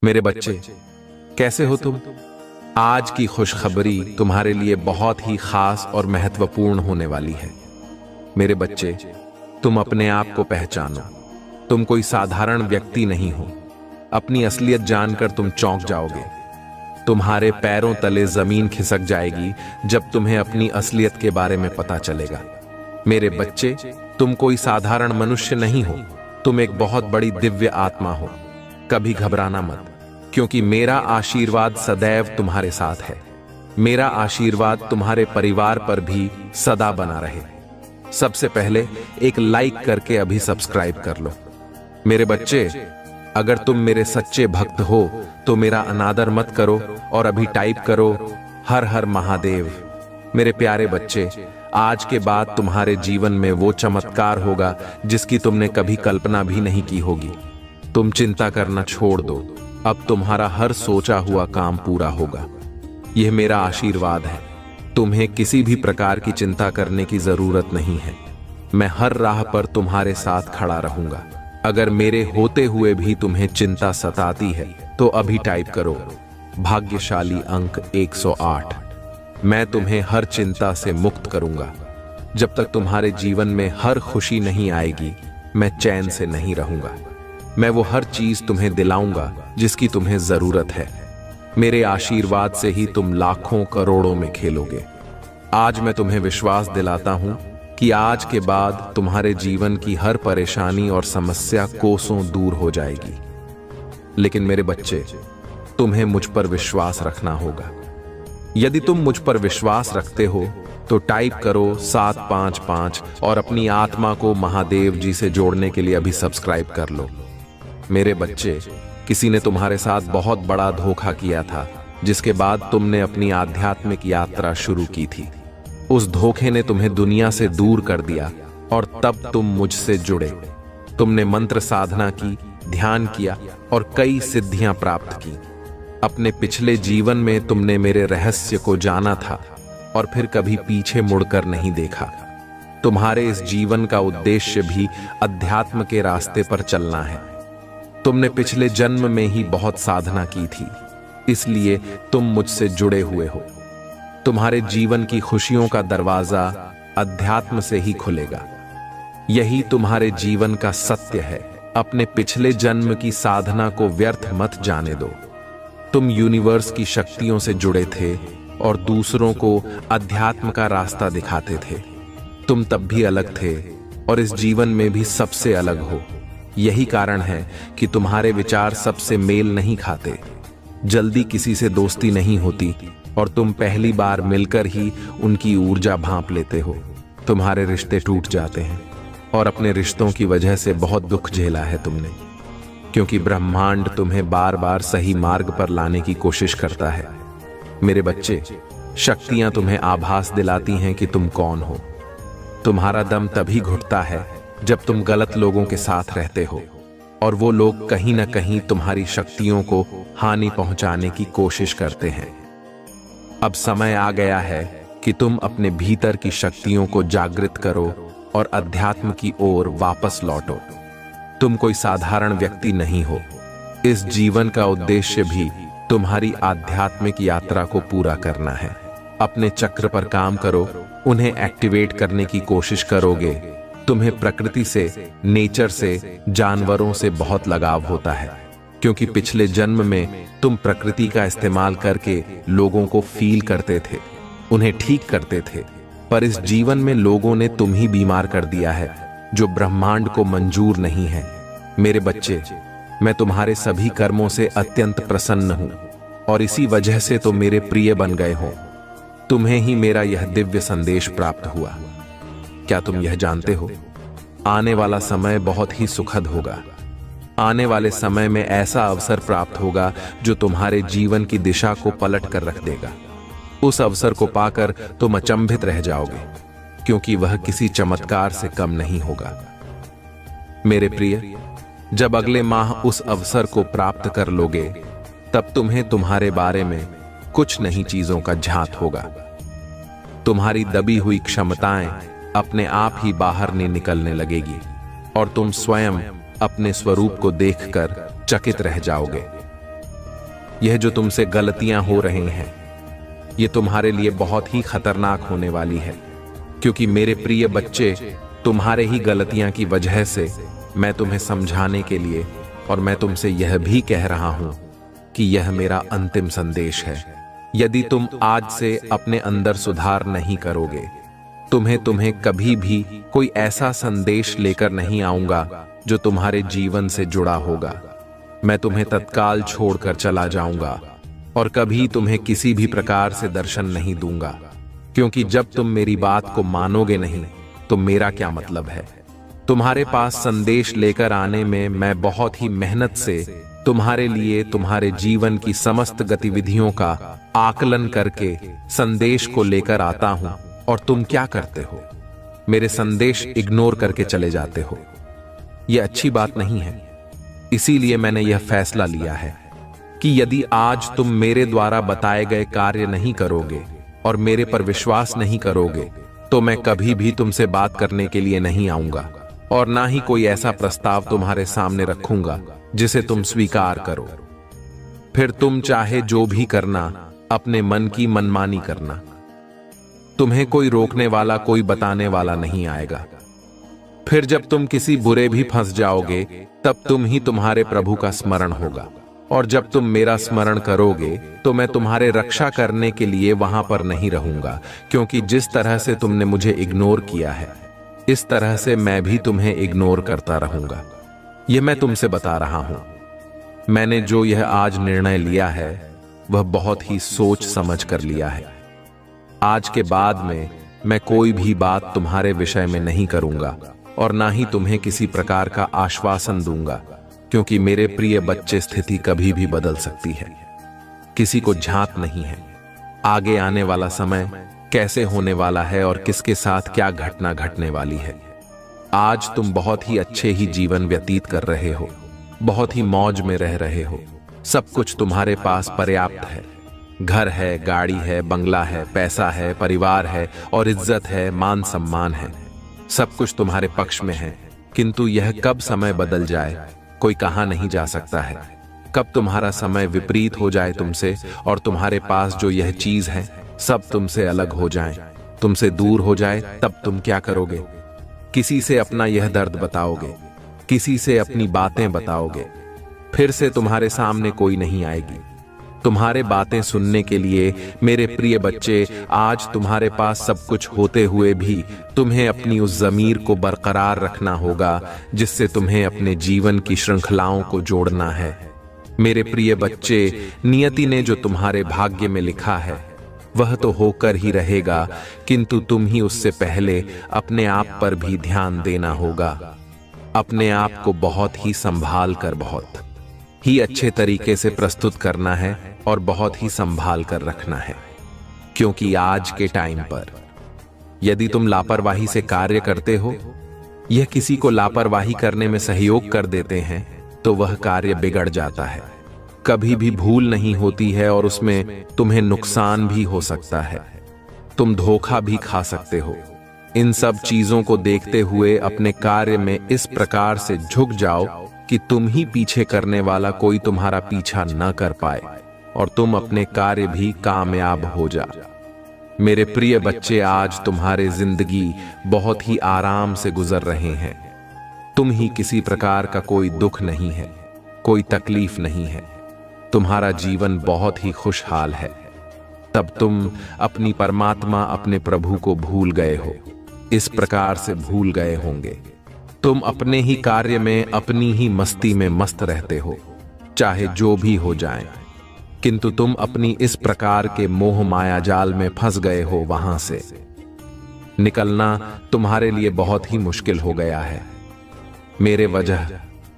मेरे बच्चे, कैसे हो तुम? आज की खुशखबरी तुम्हारे लिए बहुत ही खास और महत्वपूर्ण होने वाली है। मेरे बच्चे, तुम अपने आप को पहचानो। तुम कोई साधारण व्यक्ति नहीं हो। अपनी असलियत जानकर तुम चौंक जाओगे। तुम्हारे पैरों तले जमीन खिसक जाएगी जब तुम्हें अपनी असलियत के बारे में पता चलेगा। मेरे बच्चे, तुम कोई साधारण मनुष्य नहीं हो। तुम एक बहुत बड़ी दिव्य आत्मा हो। कभी घबराना मत, क्योंकि मेरा आशीर्वाद सदैव तुम्हारे साथ है। मेरा आशीर्वाद तुम्हारे परिवार पर भी सदा बना रहे। सबसे पहले एक लाइक करके अभी सब्सक्राइब कर लो। मेरे बच्चे, अगर तुम मेरे सच्चे भक्त हो तो मेरा अनादर मत करो और अभी टाइप करो हर हर महादेव। मेरे प्यारे बच्चे, आज के बाद तुम्हारे जीवन में वो चमत्कार होगा जिसकी तुमने कभी कल्पना भी नहीं की होगी। तुम चिंता करना छोड़ दो। अब तुम्हारा हर सोचा हुआ काम पूरा होगा। यह मेरा आशीर्वाद है। तुम्हें किसी भी प्रकार की चिंता करने की जरूरत नहीं है। मैं हर राह पर तुम्हारे साथ खड़ा रहूंगा। अगर मेरे होते हुए भी तुम्हें चिंता सताती है तो अभी टाइप करो भाग्यशाली अंक 108। मैं तुम्हें हर चिंता से मुक्त करूंगा। जब तक तुम्हारे जीवन में हर खुशी नहीं आएगी, मैं चैन से नहीं रहूंगा। मैं वो हर चीज तुम्हें दिलाऊंगा जिसकी तुम्हें जरूरत है। मेरे आशीर्वाद से ही तुम लाखों करोड़ों में खेलोगे। आज मैं तुम्हें विश्वास दिलाता हूं कि आज के बाद तुम्हारे जीवन की हर परेशानी और समस्या कोसों दूर हो जाएगी। लेकिन मेरे बच्चे, तुम्हें मुझ पर विश्वास रखना होगा। यदि तुम मुझ पर विश्वास रखते हो तो टाइप करो 755 और अपनी आत्मा को महादेव जी से जोड़ने के लिए अभी सब्सक्राइब कर लो। मेरे बच्चे, किसी ने तुम्हारे साथ बहुत बड़ा धोखा किया था, जिसके बाद तुमने अपनी आध्यात्मिक यात्रा शुरू की थी। उस धोखे ने तुम्हें दुनिया से दूर कर दिया और तब तुम मुझसे जुड़े। तुमने मंत्र साधना की, ध्यान किया और कई सिद्धियां प्राप्त की। अपने पिछले जीवन में तुमने मेरे रहस्य को जाना था और फिर कभी पीछे मुड़कर नहीं देखा। तुम्हारे इस जीवन का उद्देश्य भी अध्यात्म के रास्ते पर चलना है। तुमने पिछले जन्म में ही बहुत साधना की थी, इसलिए तुम मुझसे जुड़े हुए हो। तुम्हारे जीवन की खुशियों का दरवाजा अध्यात्म से ही खुलेगा। यही तुम्हारे जीवन का सत्य है। अपने पिछले जन्म की साधना को व्यर्थ मत जाने दो। तुम यूनिवर्स की शक्तियों से जुड़े थे और दूसरों को अध्यात्म का रास्ता दिखाते थे। तुम तब भी अलग थे और इस जीवन में भी सबसे अलग हो। यही कारण है कि तुम्हारे विचार सबसे मेल नहीं खाते। जल्दी किसी से दोस्ती नहीं होती और तुम पहली बार मिलकर ही उनकी ऊर्जा भांप लेते हो। तुम्हारे रिश्ते टूट जाते हैं और अपने रिश्तों की वजह से बहुत दुख झेला है तुमने, क्योंकि ब्रह्मांड तुम्हें बार बार सही मार्ग पर लाने की कोशिश करता है। मेरे बच्चे, शक्तियां तुम्हें आभास दिलाती हैं कि तुम कौन हो। तुम्हारा दम तभी घुटता है जब तुम गलत लोगों के साथ रहते हो और वो लोग कहीं ना कहीं तुम्हारी शक्तियों को हानि पहुंचाने की कोशिश करते हैं। अब समय आ गया है कि तुम अपने भीतर की शक्तियों को जागृत करो और अध्यात्म की ओर वापस लौटो। तुम कोई साधारण व्यक्ति नहीं हो। इस जीवन का उद्देश्य भी तुम्हारी आध्यात्मिक यात्रा को पूरा करना है। अपने चक्र पर काम करो, उन्हें एक्टिवेट करने की कोशिश करोगे। तुम्हें प्रकृति से, नेचर से, जानवरों से बहुत लगाव होता है, क्योंकि पिछले जन्म में तुम प्रकृति का इस्तेमाल करके लोगों को फील करते थे, उन्हें ठीक करते थे। पर इस जीवन में लोगों ने तुम ही बीमार कर दिया है, जो ब्रह्मांड को मंजूर नहीं है। मेरे बच्चे, मैं तुम्हारे सभी कर्मों से अत्यंत प्रसन्न हूं और इसी वजह से तो मेरे प्रिय बन गए हो। तुम्हें ही मेरा यह दिव्य संदेश प्राप्त हुआ। क्या तुम यह जानते हो, आने वाला समय बहुत ही सुखद होगा। आने वाले समय में ऐसा अवसर प्राप्त होगा जो तुम्हारे जीवन की दिशा को पलट कर रख देगा। उस अवसर को पाकर तुम अचंभित रह जाओगे, क्योंकि वह किसी चमत्कार से कम नहीं होगा। मेरे प्रिय, जब अगले माह उस अवसर को प्राप्त कर लोगे, तब तुम्हें तुम्हारे बारे में कुछ नई चीजों का झांत होगा। तुम्हारी दबी हुई क्षमताएं अपने आप ही बाहर निकलने लगेगी और तुम स्वयं अपने स्वरूप को देखकर चकित रह जाओगे। यह जो तुमसे गलतियां हो रही हैं, ये तुम्हारे लिए बहुत ही खतरनाक होने वाली है, क्योंकि मेरे प्रिय बच्चे, तुम्हारे ही गलतियां की वजह से मैं तुम्हें समझाने के लिए और मैं तुमसे यह भी कह रहा हूं कि यह मेरा अंतिम संदेश है। यदि तुम आज से अपने अंदर सुधार नहीं करोगे, तुम्हें कभी भी कोई ऐसा संदेश लेकर नहीं आऊंगा जो तुम्हारे जीवन से जुड़ा होगा। मैं तुम्हें तत्काल छोड़कर चला जाऊंगा और कभी तुम्हें किसी भी प्रकार से दर्शन नहीं दूंगा, क्योंकि जब तुम मेरी बात को मानोगे नहीं तो मेरा क्या मतलब है। तुम्हारे पास संदेश लेकर आने में मैं बहुत ही मेहनत से तुम्हारे लिए तुम्हारे जीवन की समस्त गतिविधियों का आकलन करके संदेश को लेकर आता हूं, और तुम क्या करते हो? मेरे संदेश इग्नोर करके चले जाते हो। यह अच्छी बात नहीं है। इसीलिए मैंने यह फैसला लिया है कि यदि आज तुम मेरे द्वारा बताए गए कार्य नहीं करोगे और मेरे पर विश्वास नहीं करोगे, तो मैं कभी भी तुमसे बात करने के लिए नहीं आऊंगा और ना ही कोई ऐसा प्रस्ताव तुम्हारे सामने रखूंगा जिसे तुम स्वीकार करो। फिर तुम चाहे जो भी करना, अपने मन की मनमानी करना। तुम्हें कोई रोकने वाला, कोई बताने वाला नहीं आएगा। फिर जब तुम किसी बुरे भी फंस जाओगे, तब तुम ही तुम्हारे प्रभु का स्मरण होगा, और जब तुम मेरा स्मरण करोगे तो मैं तुम्हारे रक्षा करने के लिए वहां पर नहीं रहूंगा, क्योंकि जिस तरह से तुमने मुझे इग्नोर किया है, इस तरह से मैं भी तुम्हें इग्नोर करता रहूंगा। यह मैं तुमसे बता रहा हूं। मैंने जो यह आज निर्णय लिया है वह बहुत ही सोच समझ कर लिया है। आज के बाद में मैं कोई भी बात तुम्हारे विषय में नहीं करूंगा और ना ही तुम्हें किसी प्रकार का आश्वासन दूंगा, क्योंकि मेरे प्रिय बच्चे, स्थिति कभी भी बदल सकती है। किसी को झांक नहीं है आगे आने वाला समय कैसे होने वाला है और किसके साथ क्या घटना घटने वाली है। आज तुम बहुत ही अच्छे ही जीवन व्यतीत कर रहे हो, बहुत ही मौज में रह रहे हो। सब कुछ तुम्हारे पास पर्याप्त है। घर है, गाड़ी है, बंगला है, पैसा है, परिवार है और इज्जत है, मान सम्मान है। सब कुछ तुम्हारे पक्ष में है, किंतु यह कब समय बदल जाए कोई कहा नहीं जा सकता है। कब तुम्हारा समय विपरीत हो जाए तुमसे और तुम्हारे पास जो यह चीज है सब तुमसे अलग हो जाए, तुमसे दूर हो जाए, तब तुम क्या करोगे? किसी से अपना यह दर्द बताओगे, किसी से अपनी बातें बताओगे, फिर से तुम्हारे सामने कोई नहीं आएगी तुम्हारे बातें सुनने के लिए। मेरे प्रिय बच्चे, आज तुम्हारे पास सब कुछ होते हुए भी तुम्हें अपनी उस ज़मीर को बरकरार रखना होगा जिससे तुम्हें अपने जीवन की श्रृंखलाओं को जोड़ना है। मेरे प्रिय बच्चे, नियति ने जो तुम्हारे भाग्य में लिखा है वह तो होकर ही रहेगा, किंतु तुम ही उससे पहले अपने आप पर भी ध्यान देना होगा। अपने आप को बहुत ही संभाल कर, बहुत ही अच्छे तरीके से प्रस्तुत करना है और बहुत ही संभाल कर रखना है, क्योंकि आज के टाइम पर यदि तुम लापरवाही से कार्य करते हो, यह किसी को लापरवाही करने में सहयोग कर देते हैं, तो वह कार्य बिगड़ जाता है। कभी भी भूल नहीं होती है और उसमें तुम्हें नुकसान भी हो सकता है, तुम धोखा भी खा सकते हो। इन सब चीजों को देखते हुए अपने कार्य में इस प्रकार से झुक जाओ कि तुम ही पीछे करने वाला कोई तुम्हारा पीछा न कर पाए और तुम अपने कार्य भी कामयाब हो जा। मेरे प्रिय बच्चे, आज तुम्हारे जिंदगी बहुत ही आराम से गुजर रहे हैं। तुम ही किसी प्रकार का कोई दुख नहीं है, कोई तकलीफ नहीं है। तुम्हारा जीवन बहुत ही खुशहाल है। तब तुम अपनी परमात्मा, अपने प्रभु को भूल गए हो। इस प्रकार से भूल गए होंगे। तुम अपने ही कार्य में, अपनी ही मस्ती में मस्त रहते हो, चाहे जो भी हो जाए, किंतु तुम अपनी इस प्रकार के मोह माया जाल में फंस गए हो। वहां से निकलना तुम्हारे लिए बहुत ही मुश्किल हो गया है। मेरे वजह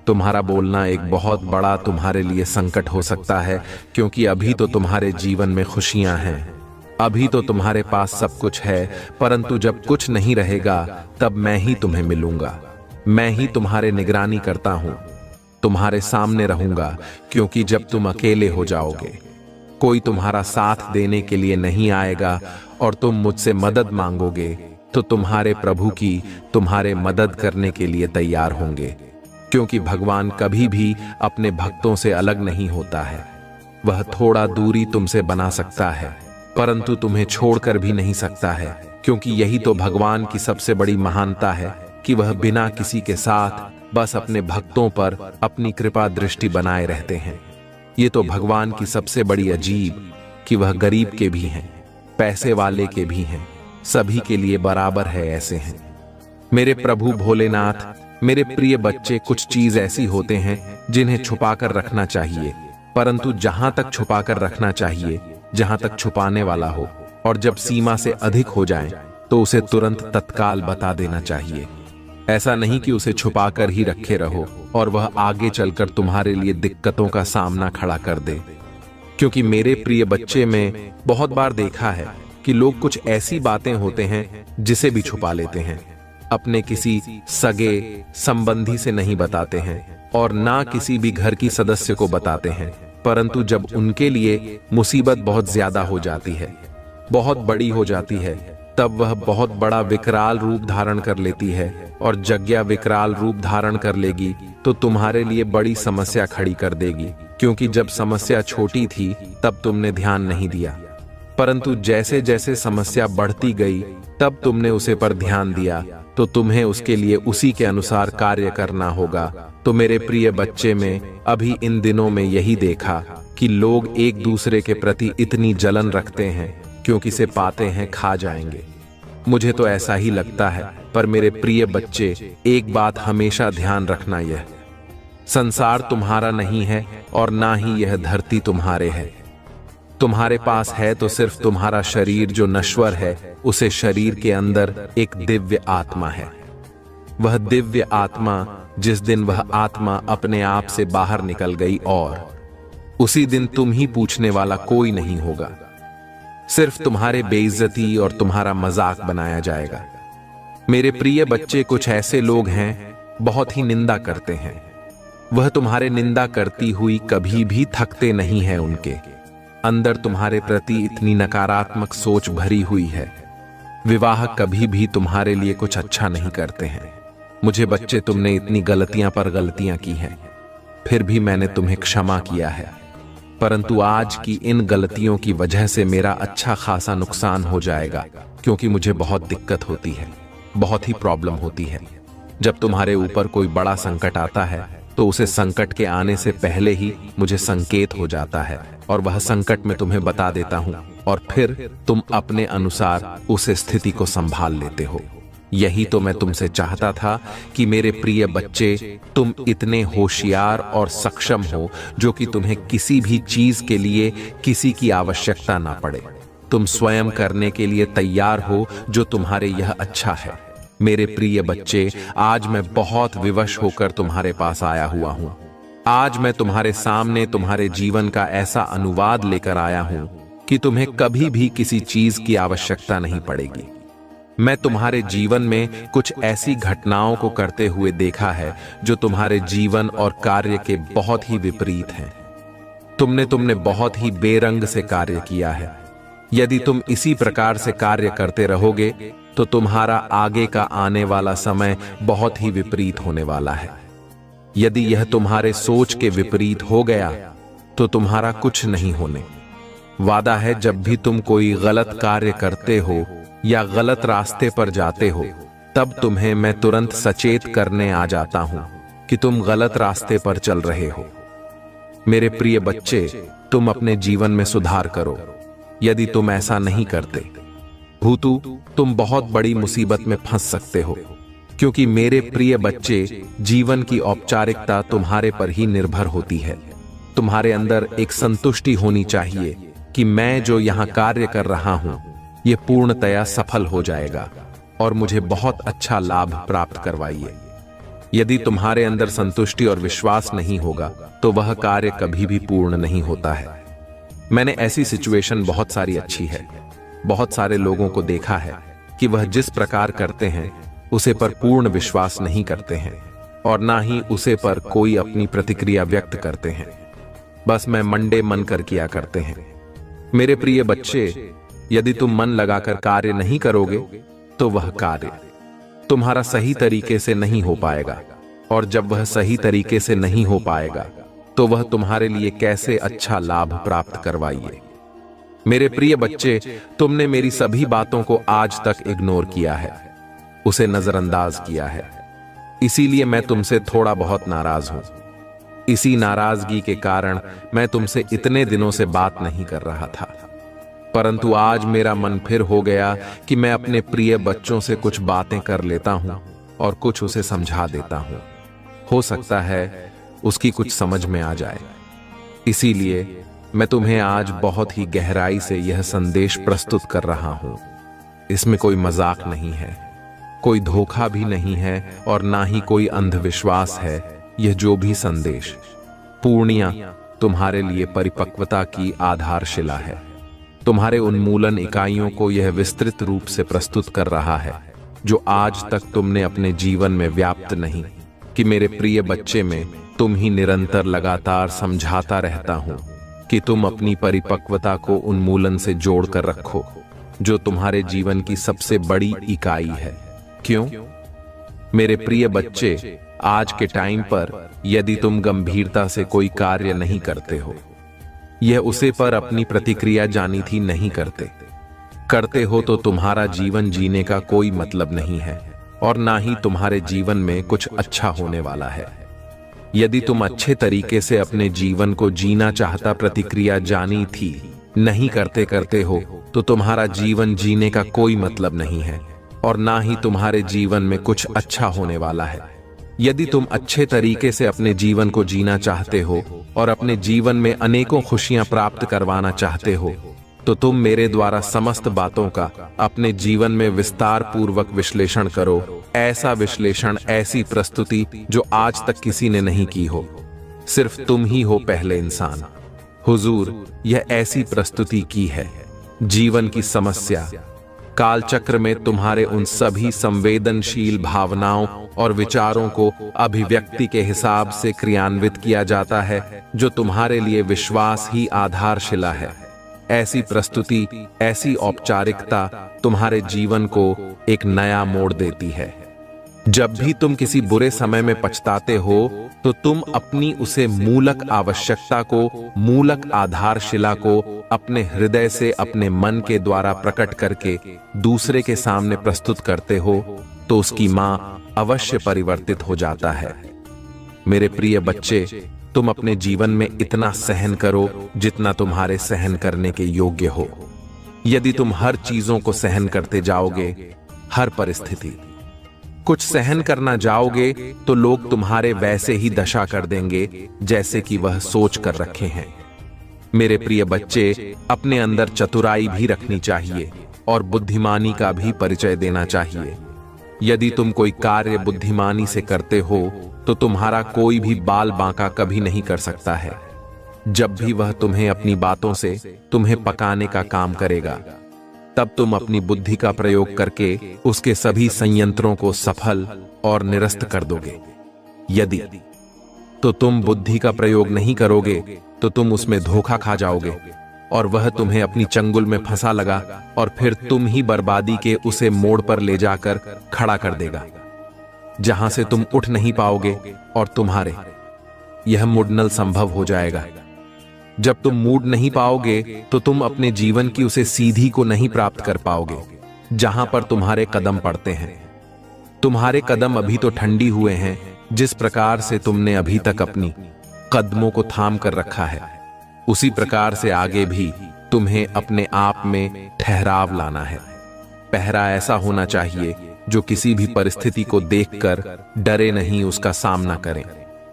तुम्हारा बोलना एक बहुत बड़ा तुम्हारे लिए संकट हो सकता है, क्योंकि अभी तो तुम्हारे जीवन में खुशियां हैं, अभी तो तुम्हारे पास सब कुछ है, परंतु जब कुछ नहीं रहेगा तब मैं ही तुम्हें मिलूंगा। मैं ही तुम्हारे निगरानी करता हूं, तुम्हारे सामने रहूंगा, क्योंकि जब तुम अकेले हो जाओगे, कोई तुम्हारा साथ देने के लिए नहीं आएगा और तुम मुझसे मदद मांगोगे, तो तुम्हारे प्रभु की तुम्हारे मदद करने के लिए तैयार होंगे, क्योंकि भगवान कभी भी अपने भक्तों से अलग नहीं होता है। वह थोड़ा दूरी तुमसे बना सकता है, परंतु तुम्हें छोड़कर भी नहीं सकता है, क्योंकि यही तो भगवान की सबसे बड़ी महानता है कि वह बिना किसी के साथ बस अपने भक्तों पर अपनी कृपा दृष्टि बनाए रहते हैं। ये तो भगवान की सबसे बड़ी अजीब कि वह गरीब के भी हैं, पैसे वाले के भी हैं, सभी के लिए बराबर है, ऐसे हैं। मेरे प्रभु भोलेनाथ, मेरे प्रिय बच्चे, कुछ चीज ऐसी होते हैं जिन्हें छुपाकर रखना चाहिए, परंतु जहां तक छुपाकर रखना चाहिए, जहां तक छुपाने वाला हो, और जब सीमा से अधिक हो जाए तो उसे तुरंत तत्काल बता देना चाहिए। ऐसा नहीं कि उसे छुपाकर ही रखे रहो और वह आगे चलकर तुम्हारे लिए दिक्कतों का सामना खड़ा कर दे। क्योंकि मेरे प्रिय बच्चे, में बहुत बार देखा है कि लोग कुछ ऐसी बातें होते हैं जिसे भी छुपा लेते हैं, अपने किसी सगे संबंधी से नहीं बताते हैं और ना किसी भी घर की सदस्य को बताते हैं, परंतु जब उनके लिए मुसीबत बहुत ज्यादा हो जाती है, बहुत बड़ी हो जाती है, तब वह बहुत बड़ा विकराल रूप धारण कर लेती है, और जग्या विकराल रूप धारण कर लेगी तो तुम्हारे लिए बड़ी समस्या खड़ी कर देगी। क्योंकि जब समस्या छोटी थी तब तुमने ध्यान नहीं दिया, परंतु जैसे जैसे समस्या बढ़ती गई तब तुमने उसे पर ध्यान दिया, तो तुम्हें उसके लिए उसी के अनुसार कार्य करना होगा। तो मेरे प्रिय बच्चे, में अभी इन दिनों में यही देखा कि लोग एक दूसरे के प्रति इतनी जलन रखते हैं, क्योंकि से पाते हैं खा जाएंगे। मुझे तो ऐसा ही लगता है, पर मेरे प्रिय बच्चे, एक बात हमेशा ध्यान रखना, यह संसार तुम्हारा नहीं है और ना ही यह धरती तुम्हारे है। तुम्हारे पास है तो सिर्फ तुम्हारा शरीर जो नश्वर है, उसे शरीर के अंदर एक दिव्य आत्मा है। वह दिव्य आत्मा, जिस दिन वह आत्मा अपने आप से बाहर निकल गई, और उसी दिन तुम ही पूछने वाला कोई नहीं होगा, सिर्फ तुम्हारे बेइज्जती और तुम्हारा मजाक बनाया जाएगा। मेरे प्रिय बच्चे, कुछ ऐसे लोग हैं बहुत ही निंदा करते हैं, वह तुम्हारे निंदा करती हुई कभी भी थकते नहीं है। उनके अंदर तुम्हारे प्रति इतनी नकारात्मक सोच भरी हुई है, विवाह कभी भी तुम्हारे लिए कुछ अच्छा नहीं करते हैं। मुझे बच्चे, तुमने इतनी गलतियां पर गलतियां की हैं, फिर भी मैंने तुम्हें क्षमा किया है, परंतु आज की इन गलतियों की वजह से मेरा अच्छा खासा नुकसान हो जाएगा, क्योंकि मुझे बहुत दिक्कत होती है, बहुत ही प्रॉब्लम होती है। जब तुम्हारे ऊपर कोई बड़ा संकट आता है तो उसे संकट के आने से पहले ही मुझे संकेत हो जाता है, और वह संकट मैं तुम्हें बता देता हूं, और फिर तुम अपने अनुसार उस स्थिति को संभाल लेते हो। यही तो मैं तुमसे चाहता था कि मेरे प्रिय बच्चे, तुम इतने होशियार और सक्षम हो जो कि तुम्हें किसी भी चीज के लिए किसी की आवश्यकता ना पड़े। तुम स्वयं करने के लिए तैयार हो जो तुम्हारे यह अच्छा है। मेरे प्रिय बच्चे, आज मैं बहुत विवश होकर तुम्हारे पास आया हुआ हूं। आज मैं तुम्हारे सामने तुम्हारे जीवन का ऐसा अनुवाद लेकर आया हूं कि तुम्हें कभी भी किसी चीज की आवश्यकता नहीं पड़ेगी। मैं तुम्हारे जीवन में कुछ ऐसी घटनाओं को करते हुए देखा है जो तुम्हारे जीवन और कार्य के बहुत ही विपरीत हैं। तुमने बहुत ही बेरंग से कार्य किया है। यदि तुम इसी प्रकार से कार्य करते रहोगे तो तुम्हारा आगे का आने वाला समय बहुत ही विपरीत होने वाला है। यदि यह तुम्हारे सोच के विपरीत हो गया तो तुम्हारा कुछ नहीं होने वादा है। जब भी तुम कोई गलत कार्य करते हो या गलत रास्ते पर जाते हो, तब तुम्हें मैं तुरंत सचेत करने आ जाता हूं कि तुम गलत रास्ते पर चल रहे हो। मेरे प्रिय बच्चे, तुम अपने जीवन में सुधार करो। यदि तुम ऐसा नहीं करते, भूतू, तुम बहुत बड़ी मुसीबत में फंस सकते हो, क्योंकि मेरे प्रिय बच्चे, जीवन की औपचारिकता तुम्हारे पर ही निर्भर होती है। तुम्हारे अंदर एक संतुष्टि होनी चाहिए कि मैं जो यहां कार्य कर रहा हूं, यह पूर्णतया सफल हो जाएगा और मुझे बहुत अच्छा लाभ प्राप्त करवाइए। यदि तुम्हारे अंदर संतुष्टि और विश्वास नहीं होगा तो वह कार्य कभी भी पूर्ण नहीं होता है। मैंने ऐसी सिचुएशन बहुत सारी अच्छी है, बहुत सारे लोगों को देखा है कि वह जिस प्रकार करते हैं उसे पर पूर्ण विश्वास नहीं करते हैं और ना ही उसे पर कोई अपनी प्रतिक्रिया व्यक्त करते हैं। बस मैं मंडे मन कर किया करते हैं। मेरे प्रिय बच्चे, यदि तुम मन लगाकर कार्य नहीं करोगे तो वह कार्य तुम्हारा सही तरीके से नहीं हो पाएगा, और जब वह सही तरीके से नहीं हो पाएगा तो वह तुम्हारे लिए कैसे अच्छा लाभ प्राप्त करवाइए। मेरे प्रिय बच्चे, तुमने मेरी सभी बातों को आज तक इग्नोर किया है, उसे नजरअंदाज किया है। इसीलिए मैं तुमसे थोड़ा बहुत नाराज हूं। इसी नाराजगी के कारण मैं तुमसे इतने दिनों से बात नहीं कर रहा था, परंतु आज मेरा मन फिर हो गया कि मैं अपने प्रिय बच्चों से कुछ बातें कर लेता हूं और कुछ उसे समझा देता हूं। हो सकता है उसकी कुछ समझ में आ जाए। इसीलिए मैं तुम्हें आज बहुत ही गहराई से यह संदेश प्रस्तुत कर रहा हूं। इसमें कोई मजाक नहीं है, कोई धोखा भी नहीं है और ना ही कोई अंधविश्वास है। यह जो भी संदेश पूर्णिया तुम्हारे लिए परिपक्वता की आधारशिला है। तुम्हारे उन्मूलन इकाइयों को यह विस्तृत रूप से प्रस्तुत कर रहा है जो आज तक तुमने अपने जीवन में व्याप्त नहीं कि मेरे प्रिय बच्चे में तुम ही निरंतर लगातार समझाता रहता हूं कि तुम अपनी परिपक्वता को उन्मूलन से जोड़कर रखो, जो तुम्हारे जीवन की सबसे बड़ी इकाई है। क्यों? मेरे प्रिय बच्चे, आज के टाइम पर यदि तुम गंभीरता से कोई कार्य नहीं करते हो, यह उसे पर अपनी प्रतिक्रिया जानी थी नहीं करते हो तो तुम्हारा जीवन जीने का कोई मतलब नहीं है और ना ही तुम्हारे जीवन में कुछ अच्छा होने वाला है। यदि तुम अच्छे तरीके से अपने जीवन को जीना चाहता प्रतिक्रिया जानी थी नहीं करते हो तो तुम्हारा जीवन जीने का कोई मतलब नहीं है और ना ही तुम्हारे जीवन में कुछ अच्छा होने वाला है। यदि तुम अच्छे तरीके से अपने जीवन को जीना चाहते हो और अपने जीवन में अनेकों खुशियां प्राप्त करवाना चाहते हो तो तुम मेरे द्वारा समस्त बातों का अपने जीवन में विस्तार पूर्वक विश्लेषण करो। ऐसा विश्लेषण, ऐसी प्रस्तुति जो आज तक किसी ने नहीं की हो, सिर्फ तुम ही हो पहले इंसान। हुजूर, यह ऐसी प्रस्तुति की है जीवन की समस्या कालचक्र में तुम्हारे उन सभी संवेदनशील भावनाओं और विचारों को अभिव्यक्ति के हिसाब से क्रियान्वित किया जाता है जो तुम्हारे लिए विश्वास ही आधारशिला है। ऐसी प्रस्तुति, ऐसी औपचारिकता तुम्हारे जीवन को एक नया मोड़ देती है। जब भी तुम किसी बुरे समय में पछताते हो तो तुम अपनी उसे मूलक आवश्यकता को, मूलक आधारशिला को अपने हृदय से, अपने मन के द्वारा प्रकट करके दूसरे के सामने प्रस्तुत करते हो तो उसकी मां अवश्य परिवर्तित हो जाता है। मेरे प्रिय बच्चे, तुम अपने जीवन में इतना सहन करो जितना तुम्हारे सहन करने के योग्य हो। यदि तुम हर चीजों को सहन करते जाओगे, हर परिस्थिति कुछ सहन करना जाओगे तो लोग तुम्हारे वैसे ही दशा कर देंगे जैसे कि वह सोच कर रखे हैं। मेरे प्रिय बच्चे, अपने अंदर चतुराई भी रखनी चाहिए और बुद्धिमानी का भी परिचय देना चाहिए। यदि तुम कोई कार्य बुद्धिमानी से करते हो तो तुम्हारा कोई भी बाल बांका कभी नहीं कर सकता है। जब भी वह तुम्हें अपनी बातों से तुम्हें पकाने का काम करेगा, तब तुम अपनी बुद्धि का प्रयोग करके उसके सभी संयंत्रों को सफल और निरस्त कर दोगे। यदि तो तुम बुद्धि का प्रयोग नहीं करोगे तो तुम उसमें धोखा खा जाओगे और वह तुम्हें अपनी चंगुल में फंसा लगा और फिर तुम ही बर्बादी के उसे मोड़ पर ले जाकर खड़ा कर देगा जहां से तुम उठ नहीं पाओगे और तुम्हारे यह मुड़नल संभव हो जाएगा। जब तुम मूड नहीं पाओगे तो तुम अपने जीवन की उसे सीधी को नहीं प्राप्त कर पाओगे जहां पर तुम्हारे कदम पड़ते हैं। तुम्हारे कदम अभी तो ठंडी हुए हैं, जिस प्रकार से तुमने अभी तक अपनी कदमों को थाम कर रखा है, उसी प्रकार से आगे भी तुम्हें अपने आप में ठहराव लाना है। पहरा ऐसा होना चाहिए जो किसी भी परिस्थिति को देखकर डरे नहीं, उसका सामना करें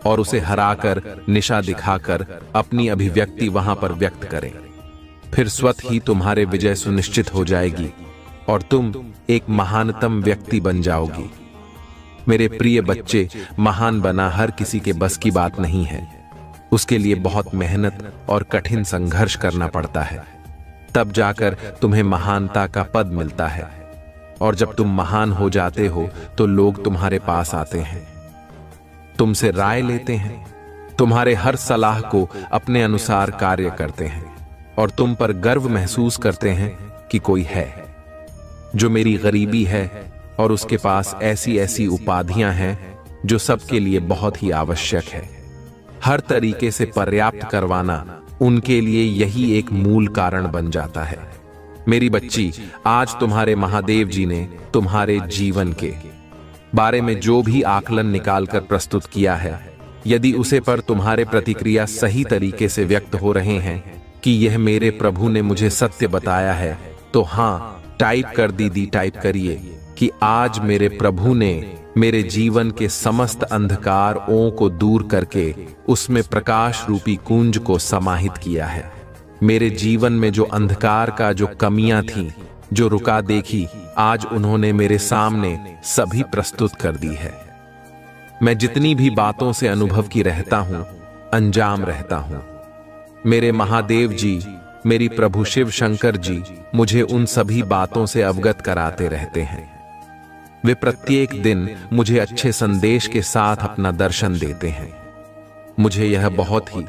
और उसे हराकर, निशा दिखाकर अपनी अभिव्यक्ति वहां पर व्यक्त करें। फिर स्वतः ही तुम्हारे विजय सुनिश्चित हो जाएगी और तुम एक महानतम व्यक्ति बन जाओगी। मेरे प्रिय बच्चे, महान बना हर किसी के बस की बात नहीं है। उसके लिए बहुत मेहनत और कठिन संघर्ष करना पड़ता है, तब जाकर तुम्हें महानता का पद मिलता है। और जब तुम महान हो जाते हो तो लोग तुम्हारे पास आते हैं, तुमसे राय लेते हैं, तुम्हारे हर सलाह को अपने अनुसार कार्य करते हैं और तुम पर गर्व महसूस करते हैं कि कोई है जो मेरी गरीबी है और उसके पास ऐसी ऐसी उपाधियां हैं जो सबके लिए बहुत ही आवश्यक है। हर तरीके से पर्याप्त करवाना उनके लिए यही एक मूल कारण बन जाता है। मेरी बच्ची, आज तुम्हारे महादेव जी ने तुम्हारे जीवन के बारे में जो भी आकलन निकालकर प्रस्तुत किया है, यदि उसे पर तुम्हारे प्रतिक्रिया सही तरीके से व्यक्त हो रहे हैं कि यह मेरे प्रभु ने मुझे सत्य बताया है, तो हाँ टाइप कर दीदी, टाइप करिए कि आज मेरे प्रभु ने मेरे जीवन के समस्त अंधकारों को दूर करके उसमें प्रकाश रूपी कुंज को समाहित किया है। मेरे जीवन में जो अंधकार का जो कमियां थीं, जो रुका देखी, आज उन्होंने मेरे सामने सभी प्रस्तुत कर दी है। मैं जितनी भी बातों से अनुभव की रहता हूं, अंजाम रहता हूं। मेरे महादेव जी, मेरी प्रभु शिव शंकर जी मुझे उन सभी बातों से अवगत कराते रहते हैं। वे प्रत्येक दिन मुझे अच्छे संदेश के साथ अपना दर्शन देते हैं। मुझे यह बहुत ही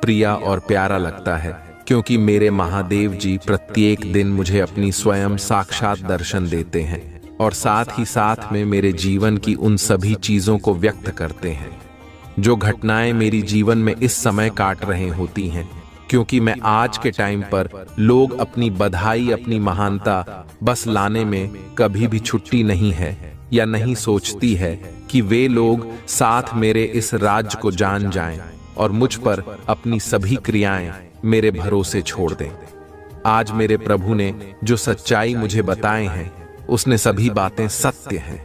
प्रिय और प्यारा लगता है, क्योंकि मेरे महादेव जी प्रत्येक दिन मुझे अपनी स्वयं साक्षात दर्शन देते हैं और साथ ही साथ में मेरे जीवन की उन सभी चीजों को व्यक्त करते हैं जो घटनाएं मेरी जीवन में इस समय काट रहे होती हैं। क्योंकि मैं आज के टाइम पर लोग अपनी बधाई, अपनी महानता बस लाने में कभी भी छुट्टी नहीं है या नहीं सोचती है कि वे लोग साथ मेरे इस राज्य को जान जाएं और मुझ पर अपनी सभी क्रियाएं मेरे भरोसे छोड़ दें। आज मेरे प्रभु ने जो सच्चाई मुझे बताए हैं, उसने सभी बातें सत्य हैं।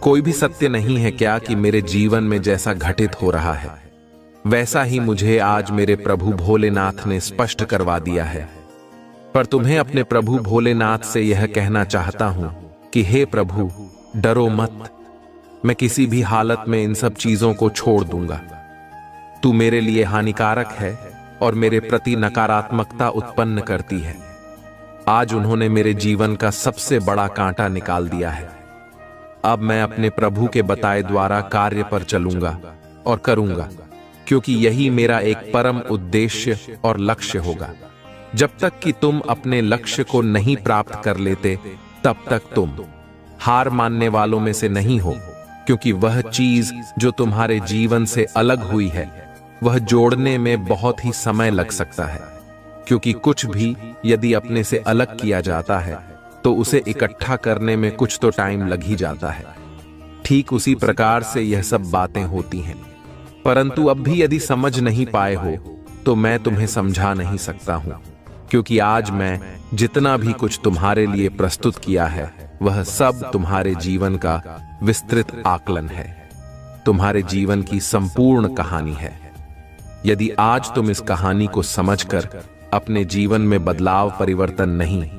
कोई भी सत्य नहीं है क्या कि मेरे जीवन में जैसा घटित हो रहा है वैसा ही मुझे आज मेरे प्रभु भोलेनाथ ने स्पष्ट करवा दिया है। पर तुम्हें अपने प्रभु भोलेनाथ से यह कहना चाहता हूं कि हे प्रभु, डरो मत। मैं किसी भी हालत में इन सब चीजों को छोड़ दूंगा। तू मेरे लिए हानिकारक है और मेरे प्रति नकारात्मकता उत्पन्न करती है। आज उन्होंने मेरे जीवन का सबसे बड़ा कांटा निकाल दिया है। अब मैं अपने प्रभु के बताए द्वारा कार्य पर चलूंगा और करूंगा, क्योंकि यही मेरा एक परम उद्देश्य और लक्ष्य होगा। जब तक कि तुम अपने लक्ष्य को नहीं प्राप्त कर लेते, तब तक तुम हार मानने वालों में से नहीं हो, क्योंकि वह चीज जो तुम्हारे जीवन से अलग हुई है, वह जोड़ने में बहुत ही समय लग सकता है। क्योंकि कुछ भी यदि अपने से अलग किया जाता है, तो उसे इकट्ठा करने में कुछ तो टाइम लग ही जाता है। ठीक उसी प्रकार से यह सब बातें होती हैं। परंतु अब भी यदि समझ नहीं पाए हो, तो मैं तुम्हें समझा नहीं सकता हूं, क्योंकि आज मैं जितना भी कुछ तुम्हारे लिए प्रस्तुत किया है, वह सब तुम्हारे जीवन का विस्तृत आकलन है, तुम्हारे जीवन की संपूर्ण कहानी है। यदि आज तुम इस कहानी को समझकर अपने जीवन में बदलाव, परिवर्तन नहीं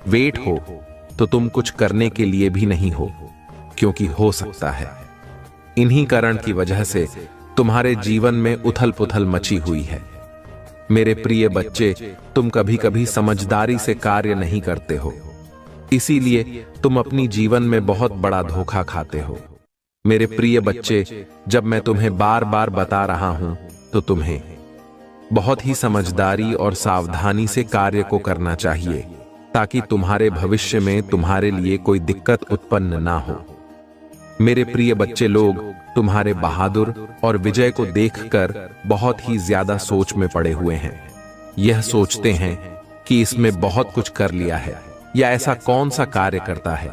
वेट हो, तो तुम कुछ करने के लिए भी नहीं हो, क्योंकि हो सकता है इन्हीं कारण की वजह से तुम्हारे जीवन में उथल पुथल मची हुई है। मेरे प्रिय बच्चे, तुम कभी कभी समझदारी से कार्य नहीं करते हो, इसीलिए तुम अपनी जीवन में बहुत बड़ा धोखा खाते हो। मेरे प्रिय बच्चे, जब मैं तुम्हें बार बार बता रहा हूं, तो तुम्हें बहुत ही समझदारी और सावधानी से कार्य को करना चाहिए, ताकि तुम्हारे भविष्य में तुम्हारे लिए कोई दिक्कत उत्पन्न ना हो। मेरे प्रिय बच्चे लोग तुम्हारे बहादुर और विजय को देखकर बहुत ही ज्यादा सोच में पड़े हुए हैं। यह सोचते हैं कि इसमें बहुत कुछ कर लिया है, या ऐसा कौन सा कार्य करता है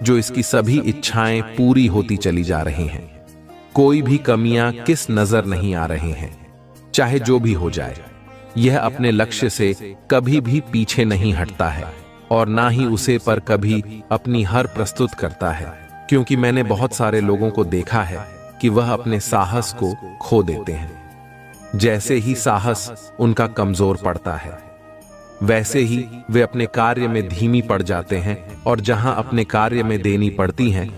जो इसकी सभी इच्छाएं पूरी होती चली जा रही हैं। कोई भी कमियां किस नजर नहीं आ रही हैं। चाहे जो भी हो जाए, यह अपने लक्ष्य से कभी भी पीछे नहीं हटता है और ना ही उसे पर कभी अपनी हर प्रस्तुत करता है। क्योंकि मैंने बहुत सारे लोगों को देखा है कि वह अपने साहस को खो देते हैं। जैसे ही साहस उनका कमजोर पड़ता है, वैसे ही वे अपने कार्य में धीमी पड़ जाते हैं, और जहां अपने कार्य में देनी पड़ती हैं,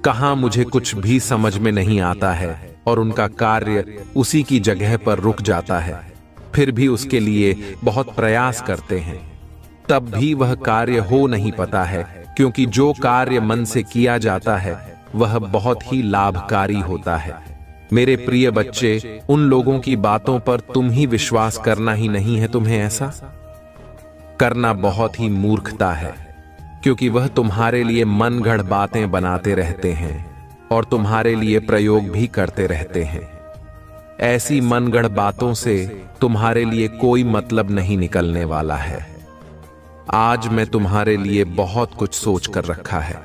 कहां मुझे कुछ भी समझ में नहीं आता है और उनका कार्य उसी की जगह पर रुक जाता है। फिर भी उसके लिए बहुत प्रयास करते हैं, तब भी वह कार्य हो नहीं पाता है, क्योंकि जो कार्य मन से किया जाता है वह बहुत ही लाभकारी होता है। मेरे प्रिय बच्चे, उन लोगों की बातों पर तुम ही विश्वास करना ही नहीं है। तुम्हें ऐसा करना बहुत ही मूर्खता है, क्योंकि वह तुम्हारे लिए मनगढ़ बातें बनाते रहते हैं और तुम्हारे लिए प्रयोग भी करते रहते हैं। ऐसी मनगढ़ बातों से तुम्हारे लिए कोई मतलब नहीं निकलने वाला है। आज मैं तुम्हारे लिए बहुत कुछ सोच कर रखा है।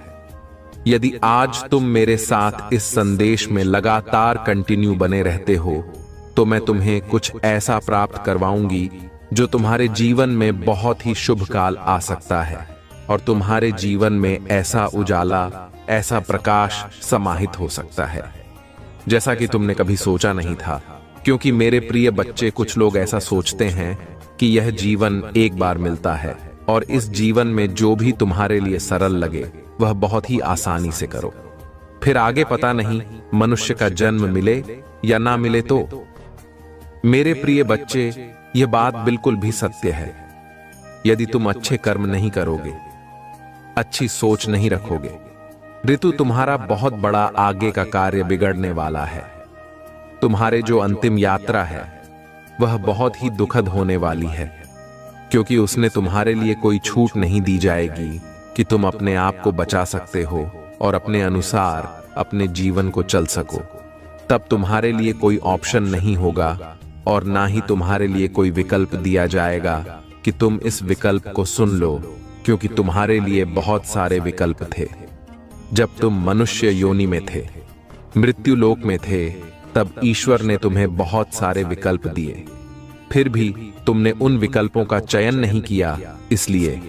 यदि आज तुम मेरे साथ इस संदेश में लगातार कंटिन्यू बने रहते हो तो मैं तुम्हें कुछ ऐसा प्राप्त करवाऊंगी जो तुम्हारे जीवन में बहुत ही शुभ काल आ सकता है और तुम्हारे जीवन में ऐसा उजाला, ऐसा प्रकाश समाहित हो सकता है जैसा कि तुमने कभी सोचा नहीं था। क्योंकि मेरे प्रिय बच्चे, कुछ लोग ऐसा सोचते हैं कि यह जीवन एक बार मिलता है और इस जीवन में जो भी तुम्हारे लिए सरल लगे वह बहुत ही आसानी से करो, फिर आगे पता नहीं मनुष्य का जन्म मिले या ना मिले। तो मेरे प्रिय बच्चे, यह बात बिल्कुल भी सत्य है। यदि तुम अच्छे कर्म नहीं करोगे, अच्छी सोच नहीं रखोगे, ऋतु तुम्हारा बहुत बड़ा आगे का कार्य बिगड़ने वाला है। तुम्हारे जो अंतिम यात्रा है वह बहुत ही दुखद होने वाली है, क्योंकि उसने तुम्हारे लिए कोई छूट नहीं दी जाएगी कि तुम अपने आप को बचा सकते हो और अपने अनुसार अपने जीवन को चल सको। तब तुम्हारे लिए कोई ऑप्शन नहीं होगा और ना ही तुम्हारे लिए कोई विकल्प दिया जाएगा कि तुम इस विकल्प को सुन लो, क्योंकि तुम्हारे लिए बहुत सारे विकल्प थे। जब तुम मनुष्य योनि में थे, मृत्यु लोक में थे, तब ईश्वर ने तुम्हें बहुत सारे विकल्प दिए, फिर भी तुमने उन विकल्पों का चयन नहीं किया। इसलिए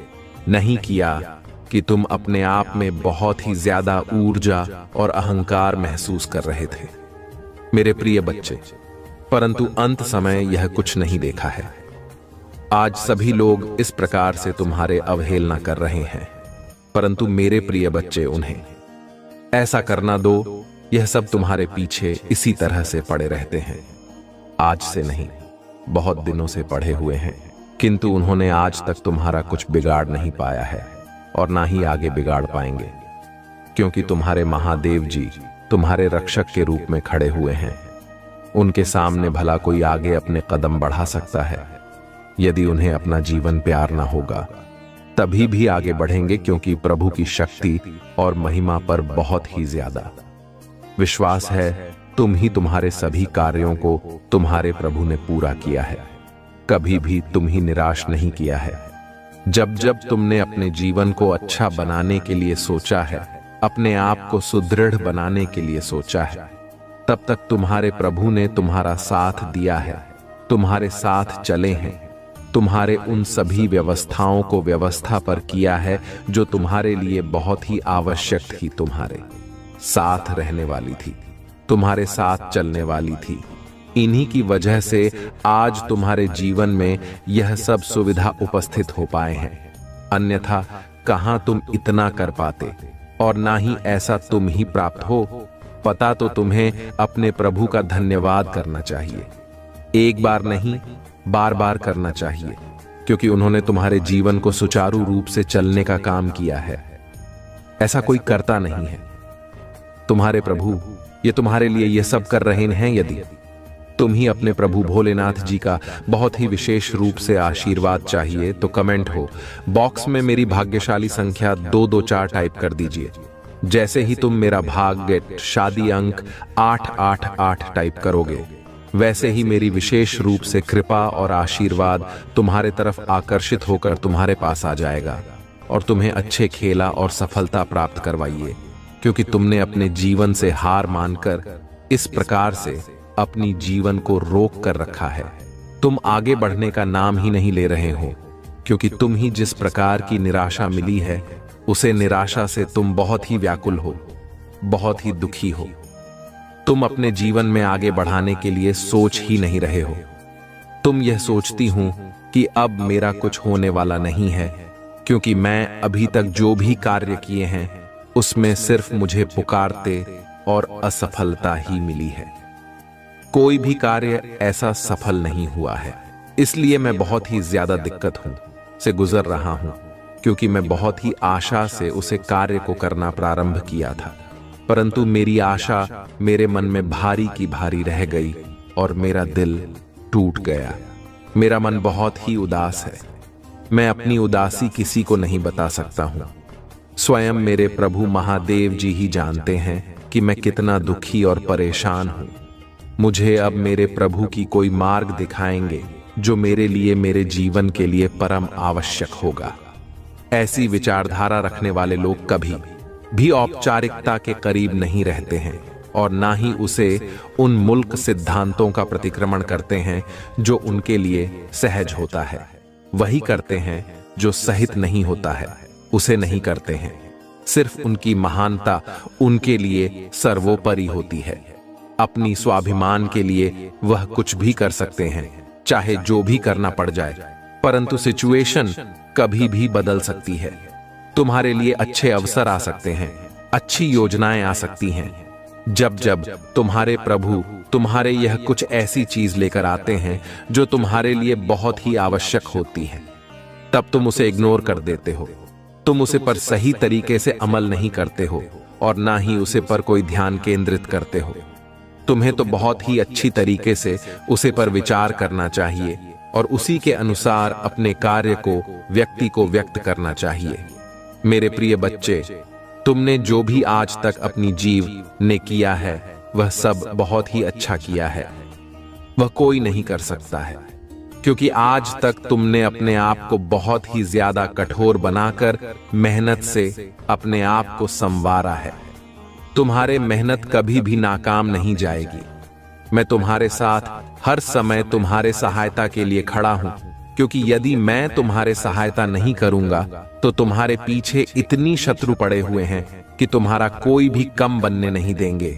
नहीं किया कि तुम अपने आप में बहुत ही ज्यादा ऊर्जा और अहंकार महसूस कर रहे थे, मेरे प्रिय बच्चे। परंतु अंत समय यह कुछ नहीं देखा है। आज सभी लोग इस प्रकार से तुम्हारे अवहेलना कर रहे हैं, परंतु मेरे प्रिय बच्चे, उन्हें ऐसा करना दो। यह सब तुम्हारे पीछे इसी तरह से पड़े रहते हैं। आज से नहीं, बहुत दिनों से पड़े हुए हैं, किंतु उन्होंने आज तक तुम्हारा कुछ बिगाड़ नहीं पाया है और ना ही आगे बिगाड़ पाएंगे, क्योंकि तुम्हारे महादेव जी तुम्हारे रक्षक के रूप में खड़े हुए हैं। उनके सामने भला कोई आगे अपने कदम बढ़ा सकता है? यदि उन्हें अपना जीवन प्यार ना होगा तभी भी आगे बढ़ेंगे, क्योंकि प्रभु की शक्ति और महिमा पर बहुत ही ज्यादा विश्वास है। तुम ही तुम्हारे सभी कार्यों को तुम्हारे प्रभु ने पूरा किया है, कभी भी तुम ही निराश नहीं किया है। जब जब तुमने अपने जीवन को अच्छा बनाने के लिए सोचा है, अपने आप को सुदृढ़ बनाने के लिए सोचा है, तब तक तुम्हारे प्रभु ने तुम्हारा साथ दिया है, तुम्हारे साथ चले हैं, तुम्हारे उन सभी व्यवस्थाओं को व्यवस्था पर किया है जो तुम्हारे लिए बहुत ही आवश्यक थी, तुम्हारे साथ रहने वाली थी, तुम्हारे साथ चलने वाली थी। इन्हीं की वजह से आज तुम्हारे जीवन में यह सब सुविधा उपस्थित हो पाए हैं, अन्यथा कहां तुम इतना कर पाते, और ना ही ऐसा तुम ही प्राप्त हो। पता तो तुम्हें अपने प्रभु का धन्यवाद करना चाहिए, एक बार नहीं बार बार करना चाहिए, क्योंकि उन्होंने तुम्हारे जीवन को सुचारू रूप से चलने का काम किया है। ऐसा कोई करता नहीं है। तुम्हारे प्रभु ये तुम्हारे लिए ये सब कर रहे हैं। यदि तुम ही अपने प्रभु भोलेनाथ जी का बहुत ही विशेष रूप से आशीर्वाद चाहिए तो कमेंट हो बॉक्स में मेरी भाग्यशाली संख्या 224 टाइप कर दीजिए। जैसे ही तुम मेरा भाग्य शादी अंक 888 टाइप करोगे, वैसे ही मेरी विशेष रूप से कृपा और आशीर्वाद तुम्हारे तरफ आकर्षित होकर तुम्हारे पास आ जाएगा और तुम्हें अच्छे खेला और सफलता प्राप्त करवाइए, क्योंकि तुमने अपने जीवन से हार मानकर इस प्रकार से अपनी जीवन को रोक कर रखा है। तुम आगे बढ़ने का नाम ही नहीं ले रहे हो, क्योंकि तुम ही जिस प्रकार की निराशा मिली है, उसे निराशा से तुम बहुत ही व्याकुल हो, बहुत ही दुखी हो। तुम अपने जीवन में आगे बढ़ाने के लिए सोच ही नहीं रहे हो। तुम यह सोचती हूं कि अब मेरा कुछ होने वाला नहीं है, क्योंकि मैं अभी तक जो भी कार्य किए हैं उसमें सिर्फ मुझे पुकारते और असफलता ही मिली है। कोई भी कार्य ऐसा सफल नहीं हुआ है, इसलिए मैं बहुत ही ज्यादा दिक्कत से गुजर रहा हूं, क्योंकि मैं बहुत ही आशा से उसे कार्य को करना प्रारंभ किया था, परंतु मेरी आशा मेरे मन में भारी की भारी रह गई और मेरा दिल टूट गया। मेरा मन बहुत ही उदास है। मैं अपनी उदासी किसी को नहीं बता सकता हूं। स्वयं मेरे प्रभु महादेव जी ही जानते हैं कि मैं कितना दुखी और परेशान हूं। मुझे अब मेरे प्रभु की कोई मार्ग दिखाएंगे जो मेरे लिए, मेरे जीवन के लिए परम आवश्यक होगा। ऐसी विचारधारा रखने वाले लोग कभी भी औपचारिकता के करीब नहीं रहते हैं और ना ही उसे उन मुल्क सिद्धांतों का प्रतिक्रमण करते हैं जो उनके लिए सहज होता है। वही करते हैं जो सहित नहीं होता है, उसे नहीं करते हैं। सिर्फ उनकी महानता उनके लिए सर्वोपरि होती है। अपनी स्वाभिमान के लिए वह कुछ भी कर सकते हैं, चाहे जो भी करना पड़ जाए, परंतु सिचुएशन कभी भी बदल सकती है। तुम्हारे लिए अच्छे अवसर आ सकते हैं, अच्छी योजनाएं आ सकती हैं। जब जब तुम्हारे प्रभु तुम्हारे यह कुछ ऐसी चीज लेकर आते हैं जो तुम्हारे लिए बहुत ही आवश्यक होती है, तब तुम उसे इग्नोर कर देते हो। तुम उसे पर सही तरीके से अमल नहीं करते हो और ना ही उसे पर कोई ध्यान केंद्रित करते हो। तुम्हें तो बहुत ही अच्छी तरीके से उसे पर विचार करना चाहिए और उसी के अनुसार अपने कार्य को, व्यक्ति को व्यक्त करना चाहिए। मेरे प्रिय बच्चे, तुमने जो भी आज तक अपनी जीव ने किया है वह सब बहुत ही अच्छा किया है। वह कोई नहीं कर सकता है, क्योंकि आज तक तुमने अपने आप को बहुत ही ज्यादा कठोर बनाकर मेहनत से अपने आप को संवारा है। तुम्हारे मेहनत कभी भी नाकाम नहीं जाएगी। मैं तुम्हारे साथ हर समय तुम्हारे सहायता के लिए खड़ा हूं, क्योंकि यदि मैं तुम्हारे सहायता नहीं करूंगा तो तुम्हारे पीछे इतनी शत्रु पड़े हुए हैं कि तुम्हारा कोई भी कम बनने नहीं देंगे।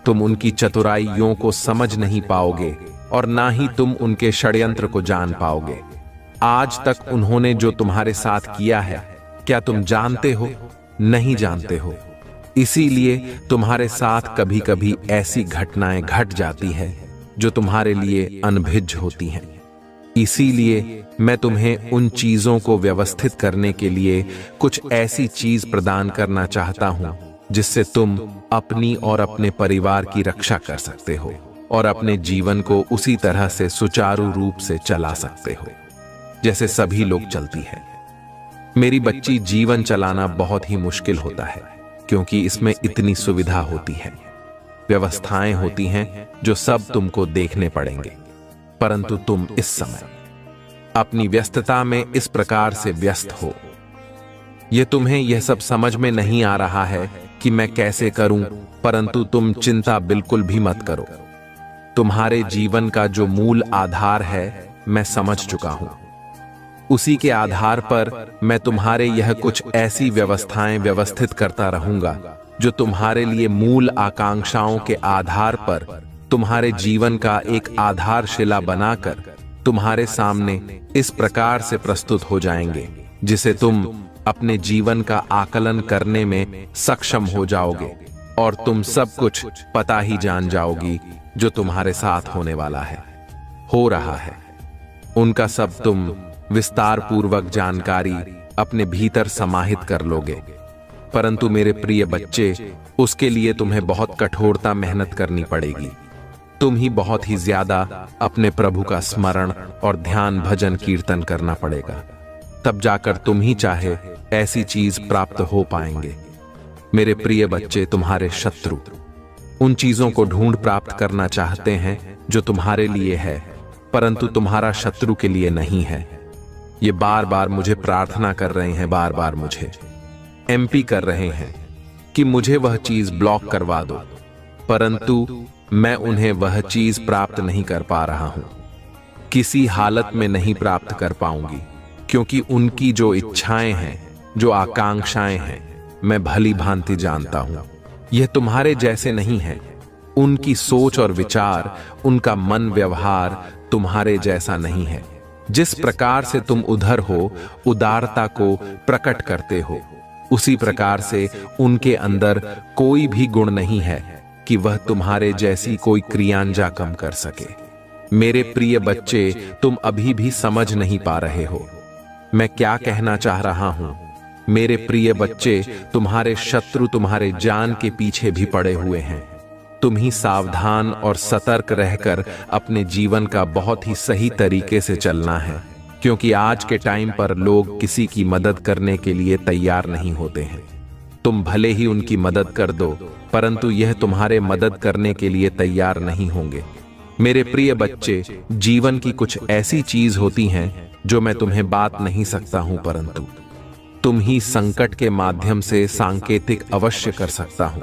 तुम उनकी चतुराइयों को समझ नहीं पाओगे और ना ही तुम उनके षड्यंत्र को जान पाओगे। आज तक उन्होंने जो तुम्हारे साथ किया है, क्या तुम जानते हो? नहीं जानते हो। इसीलिए तुम्हारे साथ कभी कभी ऐसी घटनाएं घट जाती है जो तुम्हारे लिए अनभिज्ञ होती हैं। इसीलिए मैं तुम्हें उन चीजों को व्यवस्थित करने के लिए कुछ ऐसी चीज प्रदान करना चाहता हूं जिससे तुम अपनी और अपने परिवार की रक्षा कर सकते हो और अपने जीवन को उसी तरह से सुचारू रूप से चला सकते हो जैसे सभी लोग चलती है। मेरी बच्ची, जीवन चलाना बहुत ही मुश्किल होता है, क्योंकि इसमें इतनी सुविधा होती है, व्यवस्थाएं होती हैं जो सब तुमको देखने पड़ेंगे, परंतु तुम इस समय अपनी व्यस्तता में इस प्रकार से व्यस्त हो। यह तुम्हें यह सब समझ में नहीं आ रहा है कि मैं कैसे करूं, परंतु तुम चिंता बिल्कुल भी मत करो। तुम्हारे जीवन का जो मूल आधार है मैं समझ चुका हूं। उसी के आधार पर मैं तुम्हारे यह कुछ ऐसी व्यवस्थाएं व्यवस्थित करता रहूंगा जो तुम्हारे लिए मूल आकांक्षाओं के आधार पर तुम्हारे जीवन का एक आधारशिला बनाकर तुम्हारे सामने इस प्रकार से प्रस्तुत हो जाएंगे जिसे तुम अपने जीवन का आकलन करने में सक्षम हो जाओगे और तुम सब कुछ पता ही जान जाओगी जो तुम्हारे साथ होने वाला है, हो रहा है। उनका सब तुम विस्तार पूर्वक जानकारी अपने भीतर समाहित कर लोगे। परंतु मेरे प्रिय बच्चे, उसके लिए तुम्हें बहुत कठोरता मेहनत करनी पड़ेगी। तुम ही बहुत ही ज्यादा अपने प्रभु का स्मरण और ध्यान, भजन, कीर्तन करना पड़ेगा, तब जाकर तुम ही चाहे ऐसी चीज प्राप्त हो पाएंगे। मेरे प्रिय बच्चे, तुम्हारे शत्रु उन चीजों को ढूंढ प्राप्त करना चाहते हैं जो तुम्हारे लिए है, परंतु तुम्हारा शत्रु के लिए नहीं है। ये बार बार मुझे प्रार्थना कर रहे हैं, बार बार मुझे एमपी कर रहे हैं कि मुझे वह चीज ब्लॉक करवा दो, परंतु मैं उन्हें वह चीज प्राप्त नहीं कर पा रहा हूं, किसी हालत में नहीं प्राप्त कर पाऊंगी, क्योंकि उनकी जो इच्छाएं हैं, जो आकांक्षाएं हैं, मैं भली भांति जानता हूं। यह तुम्हारे जैसे नहीं है। उनकी सोच और विचार, उनका मन व्यवहार तुम्हारे जैसा नहीं है। जिस प्रकार से तुम उधर हो, उदारता को प्रकट करते हो, उसी प्रकार से उनके अंदर कोई भी गुण नहीं है कि वह तुम्हारे जैसी कोई क्रियांजा कम कर सके। मेरे प्रिय बच्चे, तुम अभी भी समझ नहीं पा रहे हो मैं क्या कहना चाह रहा हूं। मेरे प्रिय बच्चे, तुम्हारे शत्रु तुम्हारे जान के पीछे भी पड़े हुए हैं। तुम ही सावधान और सतर्क रहकर अपने जीवन का बहुत ही सही तरीके से चलना है, क्योंकि आज के टाइम पर लोग किसी की मदद करने के लिए तैयार नहीं होते हैं। तुम भले ही उनकी मदद कर दो, परंतु यह तुम्हारे मदद करने के लिए तैयार नहीं होंगे। मेरे प्रिय बच्चे, जीवन की कुछ ऐसी चीज होती हैं जो मैं तुम्हें बात नहीं सकता हूं, परंतु तुम ही संकट के माध्यम से सांकेतिक अवश्य कर सकता हूं।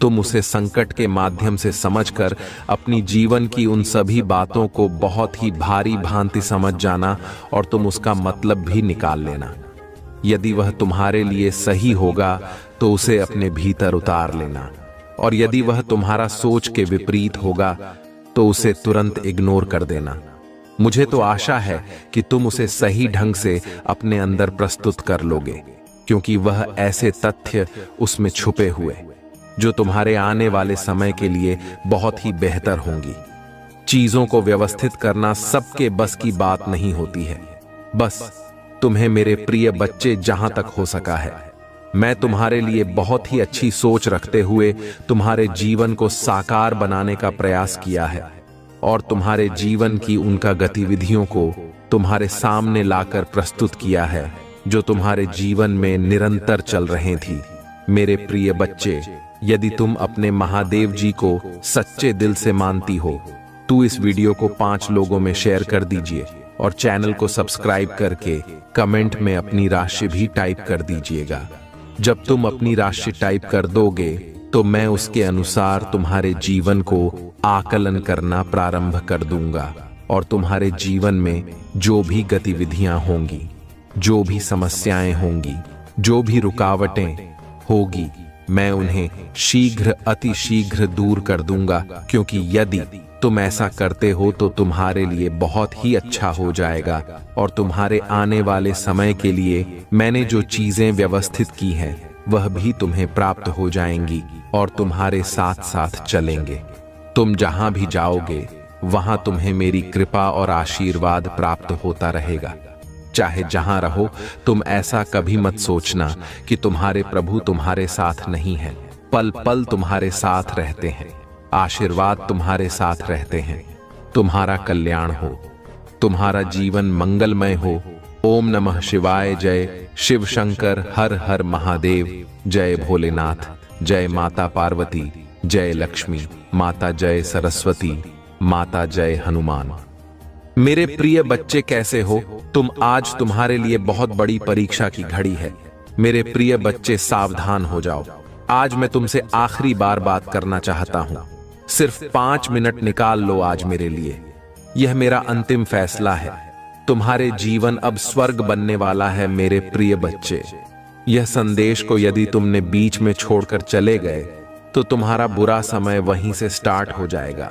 तुम उसे संकट के माध्यम से समझकर अपनी जीवन की उन सभी बातों को बहुत ही भारी भांति समझ जाना और तुम उसका मतलब भी निकाल लेना। यदि वह तुम्हारे लिए सही होगा तो उसे अपने भीतर उतार लेना, और यदि वह तुम्हारा सोच के विपरीत होगा तो उसे तुरंत इग्नोर कर देना। मुझे तो आशा है कि तुम उसे सही ढंग से अपने अंदर प्रस्तुत कर लोगे, क्योंकि वह ऐसे तथ्य उसमें छुपे हुए जो तुम्हारे आने वाले समय के लिए बहुत ही बेहतर होंगी। चीजों को व्यवस्थित करना सबके बस की बात नहीं होती है। बस तुम्हें मेरे प्रिय बच्चे जहां तक हो सका है, मैं तुम्हारे लिए बहुत ही अच्छी सोच रखते हुए तुम्हारे जीवन को साकार बनाने का प्रयास किया है और तुम्हारे जीवन की उनका गतिविधियों को तुम्हारे सामने लाकर प्रस्तुत किया है जो तुम्हारे जीवन में निरंतर चल रहे थी। मेरे प्रिय बच्चे, यदि तुम अपने महादेव जी को सच्चे दिल से मानती हो तो इस वीडियो को 5 लोगों में शेयर कर दीजिए और चैनल को सब्सक्राइब करके कमेंट में अपनी राशि भी टाइप कर दीजिएगा। जब तुम अपनी राशि टाइप कर दोगे तो मैं उसके अनुसार तुम्हारे जीवन को आकलन करना प्रारंभ कर दूंगा और तुम्हारे जीवन में जो भी गतिविधियां होंगी, जो भी समस्याएं होंगी, जो भी रुकावटें होगी, मैं उन्हें शीघ्र अति शीघ्र दूर कर दूंगा, क्योंकि यदि तुम ऐसा करते हो तो तुम्हारे लिए बहुत ही अच्छा हो जाएगा और तुम्हारे आने वाले समय के लिए मैंने जो चीजें व्यवस्थित की हैं वह भी तुम्हें प्राप्त हो जाएंगी और तुम्हारे साथ साथ चलेंगे। तुम जहां भी जाओगे वहां तुम्हें मेरी कृपा और आशीर्वाद प्राप्त होता रहेगा। चाहे जहां रहो, तुम ऐसा कभी मत सोचना कि तुम्हारे प्रभु तुम्हारे साथ नहीं है। पल पल तुम्हारे साथ रहते हैं, आशीर्वाद तुम्हारे साथ रहते हैं। तुम्हारा कल्याण हो, तुम्हारा जीवन मंगलमय हो। ओम नमः शिवाय। जय शिव शंकर, हर हर महादेव। जय भोलेनाथ, जय माता पार्वती, जय लक्ष्मी माता, जय सरस्वती माता, जय हनुमान। मेरे प्रिय बच्चे, कैसे हो तुम? आज तुम्हारे लिए बहुत बड़ी परीक्षा की घड़ी है। मेरे प्रिय बच्चे, सावधान हो जाओ। आज मैं तुमसे आखिरी बार बात करना चाहता हूं। सिर्फ 5 मिनट निकाल लो आज मेरे लिए। यह मेरा अंतिम फैसला है। तुम्हारे जीवन अब स्वर्ग बनने वाला है मेरे प्रिय बच्चे। यह संदेश को यदि तुमने बीच में छोड़कर चले गए तो तुम्हारा बुरा समय वहीं से स्टार्ट हो जाएगा।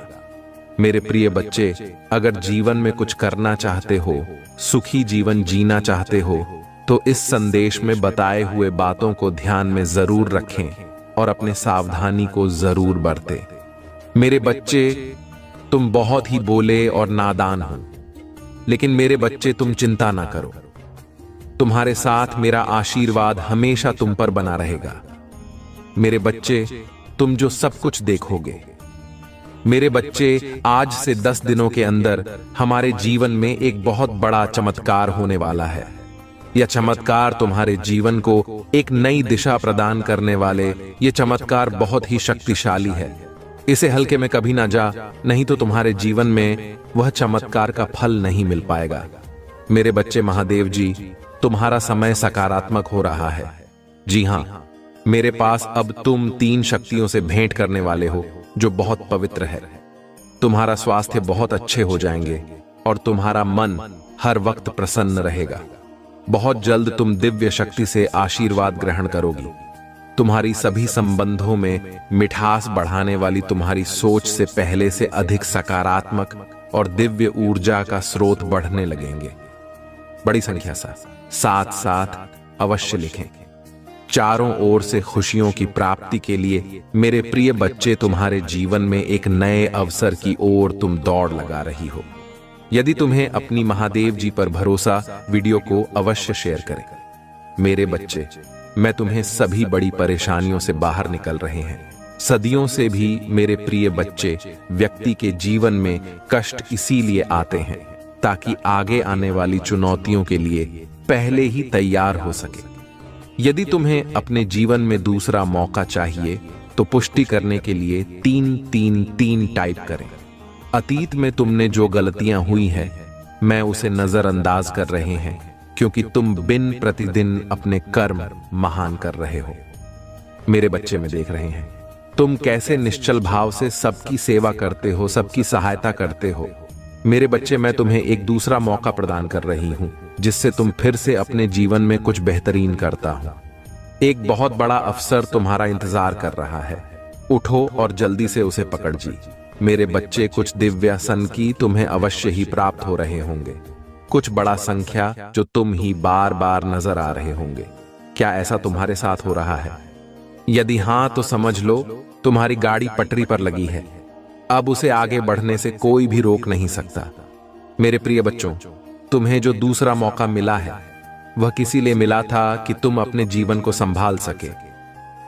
मेरे प्रिय बच्चे, अगर जीवन में कुछ करना चाहते हो, सुखी जीवन जीना चाहते हो, तो इस संदेश में बताए हुए बातों को ध्यान में जरूर रखें और अपने सावधानी को जरूर बरतें। मेरे बच्चे, तुम बहुत ही बोले और नादान हो, लेकिन मेरे बच्चे तुम चिंता ना करो। तुम्हारे साथ मेरा आशीर्वाद हमेशा तुम पर बना रहेगा। मेरे बच्चे, तुम जो सब कुछ देखोगे, मेरे बच्चे, आज से 10 दिनों के अंदर हमारे जीवन में एक बहुत बड़ा चमत्कार होने वाला है। यह चमत्कार तुम्हारे जीवन को एक नई दिशा प्रदान करने वाले ये चमत्कार बहुत ही शक्तिशाली है। इसे हल्के में कभी ना जा, नहीं तो तुम्हारे जीवन में वह चमत्कार का फल नहीं मिल पाएगा। मेरे बच्चे, महादेव जी, तुम्हारा समय सकारात्मक हो रहा है। जी हां, मेरे पास अब तुम 3 शक्तियों से भेंट करने वाले हो जो बहुत पवित्र है। तुम्हारा स्वास्थ्य बहुत अच्छे हो जाएंगे और तुम्हारा मन हर वक्त प्रसन्न रहेगा। बहुत जल्द तुम दिव्य शक्ति से आशीर्वाद ग्रहण करोगी। तुम्हारी सभी संबंधों में मिठास बढ़ाने वाली तुम्हारी सोच से पहले से अधिक सकारात्मक और दिव्य ऊर्जा का स्रोत बढ़ने लगेंगे। बड़ी संख्या साथ साथ अवश्य लिखें। चारों ओर से खुशियों की प्राप्ति के लिए मेरे प्रिय बच्चे, तुम्हारे जीवन में एक नए अवसर की ओर तुम दौड़ लगा रही हो। यदि तुम्हें अपनी महादेव जी पर भरोसा, वीडियो को अवश्य शेयर करें। मेरे बच्चे, मैं तुम्हें सभी बड़ी परेशानियों से बाहर निकल रहे हैं। सदियों से भी मेरे प्रिय बच्चे, व्यक्ति के जीवन में कष्ट इसीलिए आते हैं ताकि आगे आने वाली चुनौतियों के लिए पहले ही तैयार हो सके। यदि तुम्हें अपने जीवन में दूसरा मौका चाहिए तो पुष्टि करने के लिए 3-3-3 टाइप करें। अतीत में तुमने जो गलतियां हुई हैं, मैं उसे नजरअंदाज कर रहे हैं, क्योंकि तुम बिन प्रतिदिन अपने कर्म महान कर रहे हो। मेरे बच्चे में देख रहे हैं तुम कैसे निश्चल भाव से सबकी सेवा करते हो, सबकी सहायता करते हो। मेरे बच्चे, मैं तुम्हें एक दूसरा मौका प्रदान कर रही हूं, जिससे तुम फिर से अपने जीवन में कुछ बेहतरीन करता हूं। एक बहुत बड़ा अवसर तुम्हारा इंतजार कर रहा है। उठो और जल्दी से उसे पकड़ जी। मेरे बच्चे, कुछ दिव्य सन की तुम्हें अवश्य ही प्राप्त हो रहे होंगे, कुछ बड़ा संख्या जो तुम ही बार बार नजर आ रहे होंगे। क्या ऐसा तुम्हारे साथ हो रहा है? यदि हां तो समझ लो तुम्हारी गाड़ी पटरी पर लगी है। अब उसे आगे बढ़ने से कोई भी रोक नहीं सकता। मेरे प्रिय बच्चों, तुम्हें जो दूसरा मौका मिला है वह किसी लिए मिला था कि तुम अपने जीवन को संभाल सके।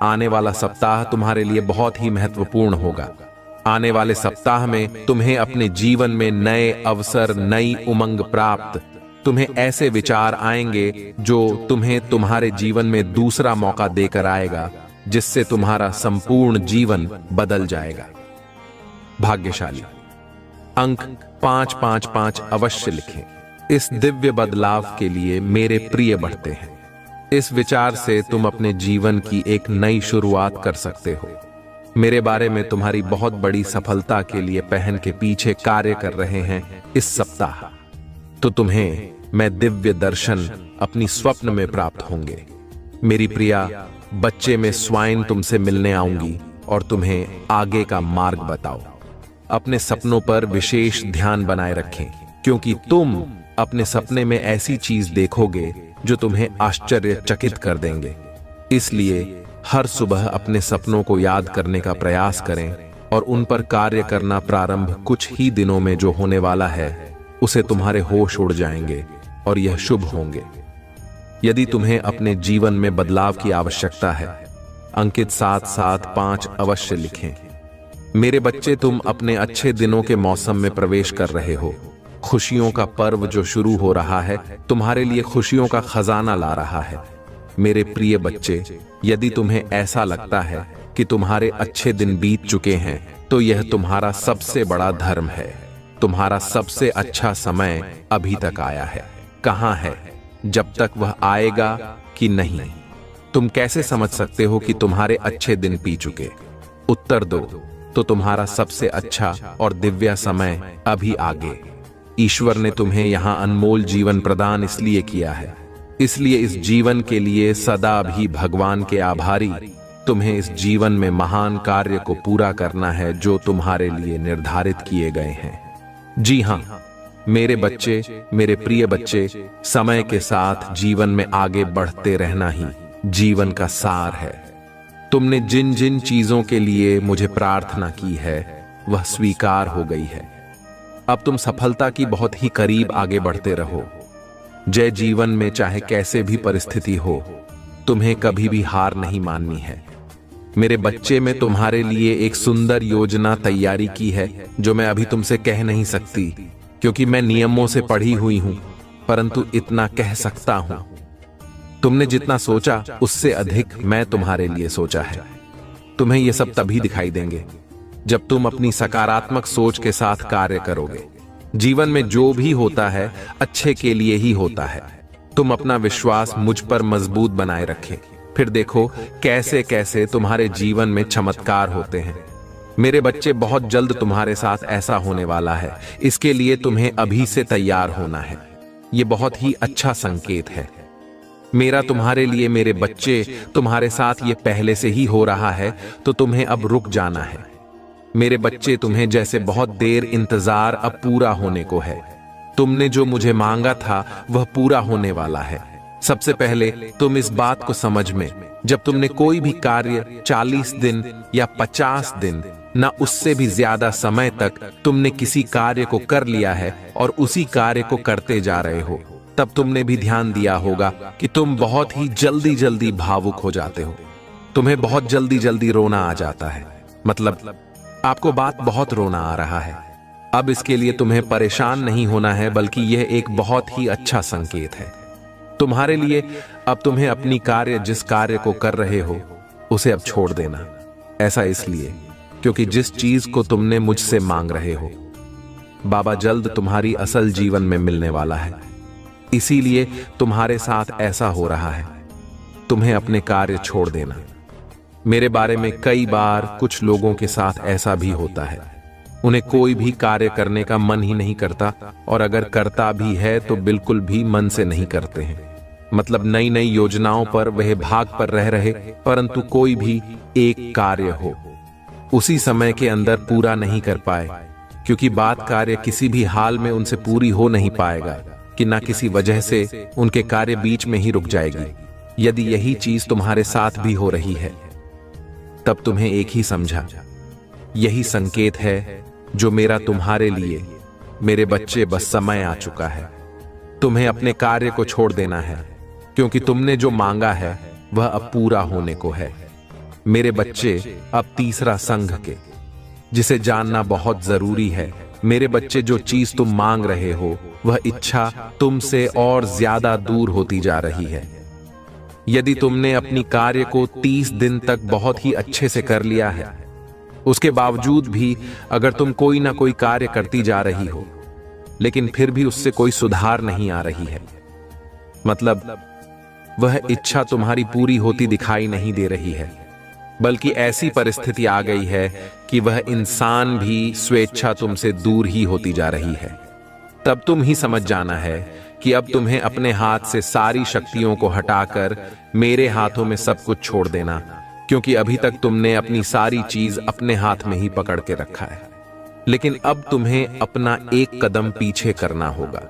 आने वाला सप्ताह तुम्हारे लिए बहुत ही महत्वपूर्ण होगा। आने वाले सप्ताह में तुम्हें अपने जीवन में नए अवसर, नई उमंग प्राप्त, तुम्हें ऐसे विचार आएंगे जो तुम्हें तुम्हारे जीवन में दूसरा मौका देकर आएगा, जिससे तुम्हारा संपूर्ण जीवन बदल जाएगा। भाग्यशाली अंक 555 अवश्य लिखें। इस दिव्य बदलाव के लिए मेरे प्रिय बढ़ते हैं। इस विचार से तुम अपने जीवन की एक नई शुरुआत कर सकते हो। मेरे बारे में तुम्हारी बहुत बड़ी सफलता के लिए पहन के पीछे कार्य कर रहे हैं इस सप्ताह, तो तुम्हें मैं दिव्य दर्शन अपनी स्वप्न में प्राप्त होंगे। मेरी प्रिया बच्चे, में स्वाइन तुमसे मिलने आऊंगी और तुम्हें आगे का मार्ग बताओ। अपने सपनों पर विशेष ध्यान बनाए रखें, क्योंकि तुम अपने सपने में ऐसी चीज देखोगे जो तुम्हें आश्चर्यचकित कर देंगे। इसलिए हर सुबह अपने सपनों को याद करने का प्रयास करें और उन पर कार्य करना प्रारंभ कुछ ही दिनों में जो होने वाला है उसे तुम्हारे होश उड़ जाएंगे और यह शुभ होंगे। यदि तुम्हें अपने जीवन में बदलाव की आवश्यकता है, अंकित 775 अवश्य लिखें। मेरे बच्चे, तुम अपने अच्छे दिनों के मौसम में प्रवेश कर रहे हो। खुशियों का पर्व जो शुरू हो रहा है तुम्हारे लिए खुशियों का खजाना ला रहा है। मेरे प्रिय बच्चे, यदि तुम्हें ऐसा लगता है कि तुम्हारे अच्छे दिन बीत चुके हैं, तो यह तुम्हारा सबसे बड़ा धर्म है। तुम्हारा सबसे अच्छा समय अभी तक आया है। कहां है जब तक वह आएगा कि नहीं? तुम कैसे समझ सकते हो कि तुम्हारे अच्छे दिन पी चुके? उत्तर दो, तो तुम्हारा सबसे अच्छा और दिव्य समय अभी आगे। ईश्वर ने तुम्हें यहां अनमोल जीवन प्रदान इसलिए किया है, इसलिए इस जीवन के लिए सदा भी भगवान के आभारी। तुम्हें इस जीवन में महान कार्य को पूरा करना है जो तुम्हारे लिए निर्धारित किए गए हैं। जी हां मेरे बच्चे, मेरे प्रिय बच्चे, समय के साथ जीवन में आगे बढ़ते रहना ही जीवन का सार है। तुमने जिन जिन चीजों के लिए मुझे प्रार्थना की है वह स्वीकार हो गई है। अब तुम सफलता की बहुत ही करीब आगे बढ़ते रहो। जय जीवन में चाहे कैसे भी परिस्थिति हो, तुम्हें कभी भी हार नहीं माननी है। मेरे बच्चे, में तुम्हारे लिए एक सुंदर योजना तैयारी की है जो मैं अभी तुमसे कह नहीं सकती, क्योंकि मैं नियमों से पढ़ी हुई हूं, परंतु इतना कह सकता हूं, तुमने जितना सोचा उससे अधिक मैं तुम्हारे लिए सोचा है। तुम्हें यह सब तभी दिखाई देंगे जब तुम अपनी सकारात्मक सोच के साथ कार्य करोगे। जीवन में जो भी होता है अच्छे के लिए ही होता है। तुम अपना विश्वास मुझ पर मजबूत बनाए रखें, फिर देखो कैसे कैसे तुम्हारे जीवन में चमत्कार होते हैं। मेरे बच्चे, बहुत जल्द तुम्हारे साथ ऐसा होने वाला है। इसके लिए तुम्हें अभी से तैयार होना है। यह बहुत ही अच्छा संकेत है मेरा तुम्हारे लिए। मेरे बच्चे, तुम्हारे साथ ये पहले से ही हो रहा है, तो तुम्हें अब रुक जाना है। मेरे बच्चे, तुम्हें जैसे बहुत देर इंतजार अब पूरा होने को है। तुमने जो मुझे मांगा था वह पूरा होने वाला है। सबसे पहले तुम इस बात को समझ में, जब तुमने कोई भी कार्य 40 दिन या 50 दिन ना उससे भी ज्यादा समय तक तुमने किसी कार्य को कर लिया है और उसी कार्य को करते जा रहे हो, तब तुमने भी ध्यान दिया होगा कि तुम बहुत ही जल्दी जल्दी भावुक हो जाते हो। तुम्हें बहुत जल्दी जल्दी रोना आ जाता है, मतलब आपको बात बहुत रोना आ रहा है। अब इसके लिए तुम्हें परेशान नहीं होना है, बल्कि यह एक बहुत ही अच्छा संकेत है। तुम्हारे लिए अब तुम्हें अपनी कार्य जिस कार्य को कर रहे हो उसे अब छोड़ देना। ऐसा इसलिए क्योंकि जिस चीज को तुमने मुझसे मांग रहे हो बाबा जल्द तुम्हारी असल जीवन में मिलने वाला है, इसीलिए तुम्हारे साथ ऐसा हो रहा है। तुम्हें अपने कार्य छोड़ देना। मेरे बारे में कई बार कुछ लोगों के साथ ऐसा भी होता है, उन्हें कोई भी कार्य करने का मन ही नहीं करता, और अगर करता भी है तो बिल्कुल भी मन से नहीं करते हैं। मतलब नई नई योजनाओं पर वह भाग पर रह रहे, परंतु कोई भी एक कार्य हो उसी समय के अंदर पूरा नहीं कर पाए, क्योंकि बात कार्य किसी भी हाल में उनसे पूरी हो नहीं पाएगा कि ना किसी वजह से उनके कार्य बीच में ही रुक जाएगी। यदि यही चीज तुम्हारे साथ भी हो रही है तब तुम्हें एक ही समझा, यही संकेत है जो मेरा तुम्हारे लिए, मेरे बच्चे, बस समय आ चुका है। तुम्हें अपने कार्य को छोड़ देना है, क्योंकि तुमने जो मांगा है वह अब पूरा होने को है। मेरे बच्चे, अब तीसरा संघ के, जिसे जानना बहुत जरूरी है। मेरे बच्चे, जो चीज तुम मांग रहे हो वह इच्छा तुमसे और ज्यादा दूर होती जा रही है। यदि तुमने अपनी कार्य को 30 दिन तक बहुत ही अच्छे से कर लिया है, उसके बावजूद भी अगर तुम कोई ना कोई कार्य करती जा रही हो लेकिन फिर भी उससे कोई सुधार नहीं आ रही है, मतलब वह इच्छा तुम्हारी पूरी होती दिखाई नहीं दे रही है, बल्कि ऐसी परिस्थिति आ गई है कि वह इंसान भी स्वेच्छा तुमसे दूर ही होती जा रही है, तब तुम ही समझ जाना है कि अब तुम्हें अपने हाथ से सारी शक्तियों को हटाकर मेरे हाथों में सब कुछ छोड़ देना, क्योंकि अभी तक तुमने अपनी सारी चीज अपने हाथ में ही पकड़ के रखा है। लेकिन अब तुम्हें अपना एक कदम पीछे करना होगा,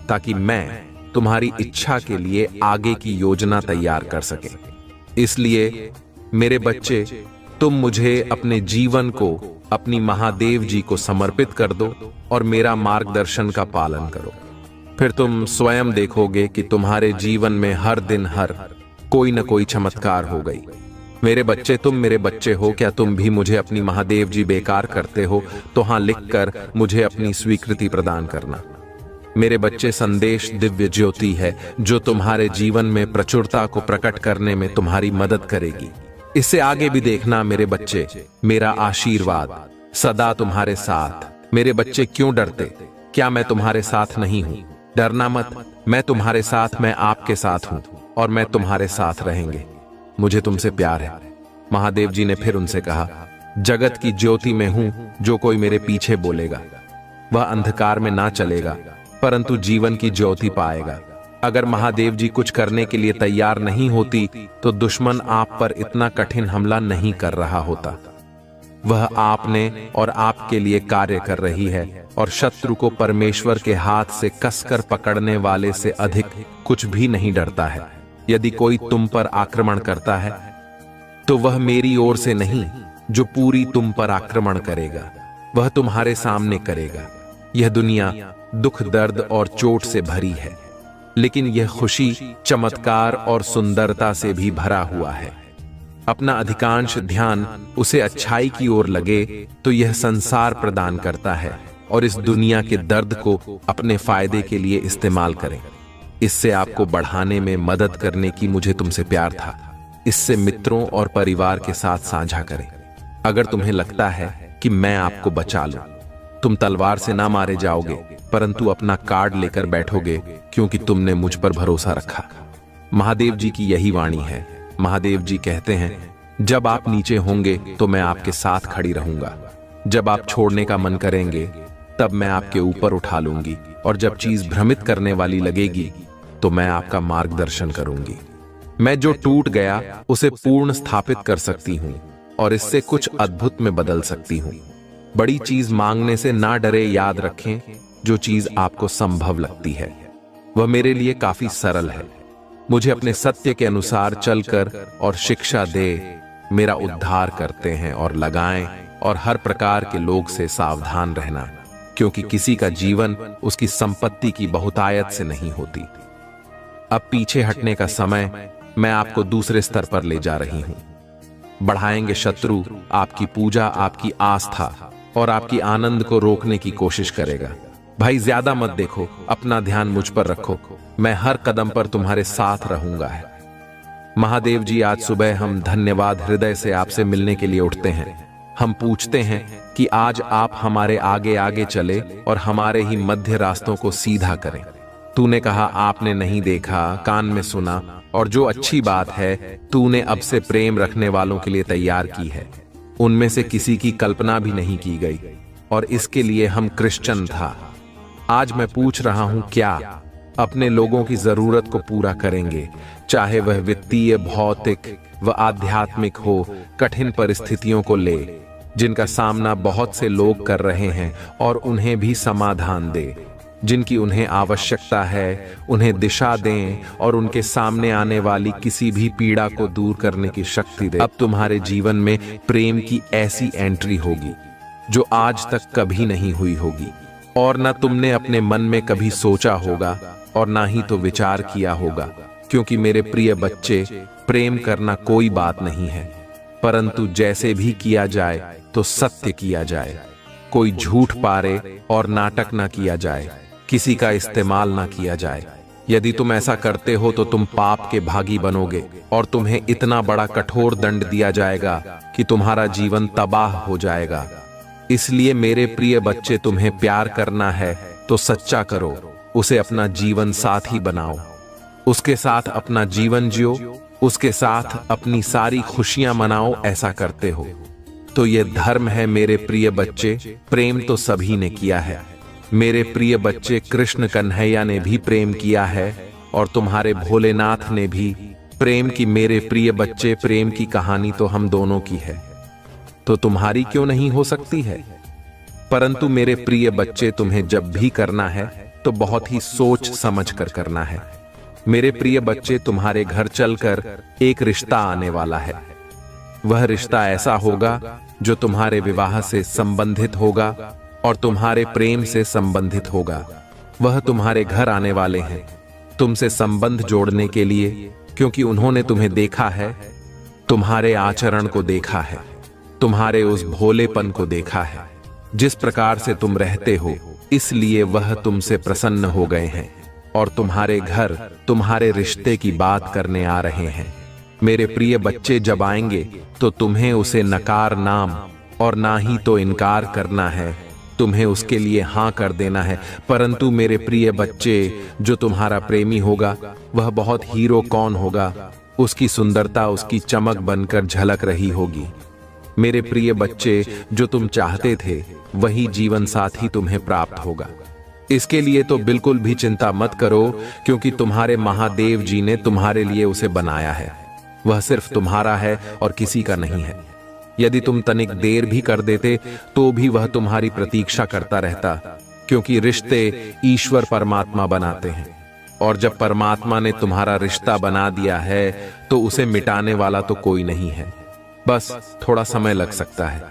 ताकि मैं तुम्हारी इच्छा के लिए आगे की योजना तैयार कर सके। इसलिए मेरे बच्चे, तुम मुझे अपने जीवन को अपनी महादेव जी को समर्पित कर दो और मेरा मार्गदर्शन का पालन करो। फिर तुम स्वयं देखोगे कि तुम्हारे जीवन में हर दिन हर कोई न कोई चमत्कार हो गई। मेरे बच्चे, तुम मेरे बच्चे हो, क्या तुम भी मुझे अपनी महादेव जी बेकार करते हो तो हाँ लिखकर मुझे अपनी स्वीकृति प्रदान करना। मेरे बच्चे, संदेश दिव्य ज्योति है जो तुम्हारे जीवन में प्रचुरता को प्रकट करने में तुम्हारी मदद करेगी। इससे आगे भी देखना मेरे बच्चे, मेरा आशीर्वाद सदा तुम्हारे साथ। मेरे बच्चे, क्यों डरते? क्या मैं तुम्हारे साथ नहीं हूं? डरना मत, मैं तुम्हारे साथ, मैं आपके साथ हूं और मैं तुम्हारे साथ रहेंगे। मुझे तुमसे प्यार है। महादेव जी ने फिर उनसे कहा, जगत की ज्योति में हूं, जो कोई मेरे पीछे बोलेगा वह अंधकार में ना चलेगा परंतु जीवन की ज्योति पाएगा। अगर महादेव जी कुछ करने के लिए तैयार नहीं होती तो दुश्मन आप पर इतना कठिन हमला नहीं कर रहा होता। वह आपने और आपके लिए कार्य कर रही है और शत्रु को परमेश्वर के हाथ से कसकर पकड़ने वाले से अधिक कुछ भी नहीं डरता है। यदि कोई तुम पर आक्रमण करता है तो वह मेरी ओर से नहीं, जो पूरी तुम पर आक्रमण करेगा वह तुम्हारे सामने करेगा। यह दुनिया दुख, दर्द और चोट से भरी है, लेकिन यह खुशी, चमत्कार और सुंदरता से भी भरा हुआ है। अपना अधिकांश ध्यान उसे अच्छाई की ओर लगे तो यह संसार प्रदान करता है और इस दुनिया के दर्द को अपने फायदे के लिए इस्तेमाल करें। इससे आपको बढ़ाने में मदद करने की मुझे तुमसे प्यार था। इससे मित्रों और परिवार के साथ साझा करें। अगर तुम्हें लगता है कि मैं आपको बचा लूं, तुम तलवार से ना मारे जाओगे परंतु अपना कार्ड लेकर बैठोगे, क्योंकि तुमने मुझ पर भरोसा रखा। महादेव जी की यही वाणी है। महादेव जी कहते हैं, जब आप नीचे होंगे तो मैं आपके साथ खड़ी रहूंगा। जब आप छोड़ने का मन करेंगे तब मैं आपके ऊपर उठा लूंगी, और जब चीज भ्रमित करने वाली लगेगी तो मैं आपका मार्गदर्शन करूंगी। मैं जो टूट गया उसे पूर्ण स्थापित कर सकती हूं और इससे कुछ अद्भुत में बदल सकती हूं। बड़ी चीज मांगने से ना डरे। याद रखें, जो चीज आपको संभव लगती है वह मेरे लिए काफी सरल है। मुझे अपने सत्य के अनुसार चलकर और शिक्षा दे मेरा उद्धार करते हैं और लगाएं, और हर प्रकार के लोग से सावधान रहना, क्योंकि किसी का जीवन उसकी संपत्ति की बहुतायत से नहीं होती। अब पीछे हटने का समय, मैं आपको दूसरे स्तर पर ले जा रही हूं। बढ़ाएंगे शत्रु आपकी पूजा, आपकी आस्था और आपकी आनंद को रोकने की कोशिश करेगा। भाई ज्यादा मत देखो, अपना ध्यान मुझ पर रखो, मैं हर कदम पर तुम्हारे साथ रहूंगा है। महादेव जी, आज सुबह हम धन्यवाद हृदय से आपसे मिलने के लिए उठते हैं। हम पूछते हैं कि आज आप हमारे आगे आगे चले और हमारे ही मध्य रास्तों को सीधा करें। तूने कहा आपने नहीं देखा, कान में सुना, और जो अच्छी बात है तूने अब से प्रेम रखने वालों के लिए तैयार की है। उनमें से किसी की कल्पना भी नहीं की गई, और इसके लिए हम क्रिश्चियन था। आज मैं पूछ रहा हूं, क्या अपने लोगों की जरूरत को पूरा करेंगे, चाहे वह वित्तीय, भौतिक व आध्यात्मिक हो। कठिन परिस्थितियों को ले जिनका सामना बहुत से लोग कर रहे हैं, और उन्हें भी समाधान दे। जिनकी उन्हें आवश्यकता है उन्हें दिशा दें, और उनके सामने आने वाली किसी भी पीड़ा को दूर करने की शक्ति दे। अब तुम्हारे जीवन में प्रेम की ऐसी एंट्री होगी जो आज तक कभी नहीं हुई होगी, और न तुमने अपने मन में कभी सोचा होगा, और ना ही तो विचार किया होगा। क्योंकि मेरे प्रिय बच्चे, प्रेम करना कोई बात नहीं है, परंतु जैसे भी किया जाए तो सत्य किया जाए। कोई झूठ पारे और नाटक ना किया जाए, किसी का इस्तेमाल ना किया जाए। यदि तुम ऐसा करते हो तो तुम पाप के भागी बनोगे, और तुम्हें इतना बड़ा कठोर दंड दिया जाएगा कि तुम्हारा जीवन तबाह हो जाएगा। इसलिए मेरे प्रिय बच्चे, तुम्हें प्यार करना है तो सच्चा करो, उसे अपना जीवन साथी बनाओ, उसके साथ अपना जीवन जियो, उसके साथ अपनी सारी खुशियां मनाओ। ऐसा करते हो तो ये धर्म है मेरे प्रिय बच्चे। प्रेम तो सभी ने किया है मेरे प्रिय बच्चे। कृष्ण कन्हैया ने भी प्रेम किया है, और तुम्हारे भोलेनाथ ने भी प्रेम की। मेरे प्रिय बच्चे, प्रेम की कहानी तो हम दोनों की है, तो तुम्हारी क्यों नहीं हो सकती है? परंतु मेरे प्रिय बच्चे, तुम्हें जब भी करना है तो बहुत ही सोच समझ कर करना है। मेरे प्रिय बच्चे, तुम्हारे घर चलकर एक रिश्ता आने वाला है। वह रिश्ता ऐसा होगा जो तुम्हारे विवाह से संबंधित होगा और तुम्हारे प्रेम से संबंधित होगा। वह तुम्हारे घर आने वाले हैं तुमसे संबंध जोड़ने के लिए, क्योंकि उन्होंने तुम्हें देखा है, तुम्हारे आचरण को देखा है, तुम्हारे उस भोलेपन को देखा है, जिस प्रकार से तुम रहते हो। इसलिए वह तुमसे प्रसन्न हो गए हैं और तुम्हारे घर तुम्हारे रिश्ते की बात करने आ रहे हैं। मेरे प्रिय बच्चे, जब आएंगे तो तुम्हें उसे नकार नाम और ना ही तो इनकार करना है, तुम्हें उसके लिए हां कर देना है। परंतु मेरे प्रिय बच्चे, जो तुम्हारा प्रेमी होगा वह बहुत हीरो कौन होगा, उसकी सुंदरता उसकी चमक बनकर झलक रही होगी। मेरे प्रिय बच्चे, जो तुम चाहते थे वही जीवन साथी तुम्हें प्राप्त होगा। इसके लिए तो बिल्कुल भी चिंता मत करो, क्योंकि तुम्हारे महादेव जी ने तुम्हारे लिए उसे बनाया है। वह सिर्फ तुम्हारा है और किसी का नहीं है। यदि तुम तनिक देर भी कर देते तो भी वह तुम्हारी प्रतीक्षा करता रहता, क्योंकि रिश्ते ईश्वर परमात्मा बनाते हैं, और जब परमात्मा ने तुम्हारा रिश्ता बना दिया है तो उसे मिटाने वाला तो कोई नहीं है। बस थोड़ा समय लग सकता है,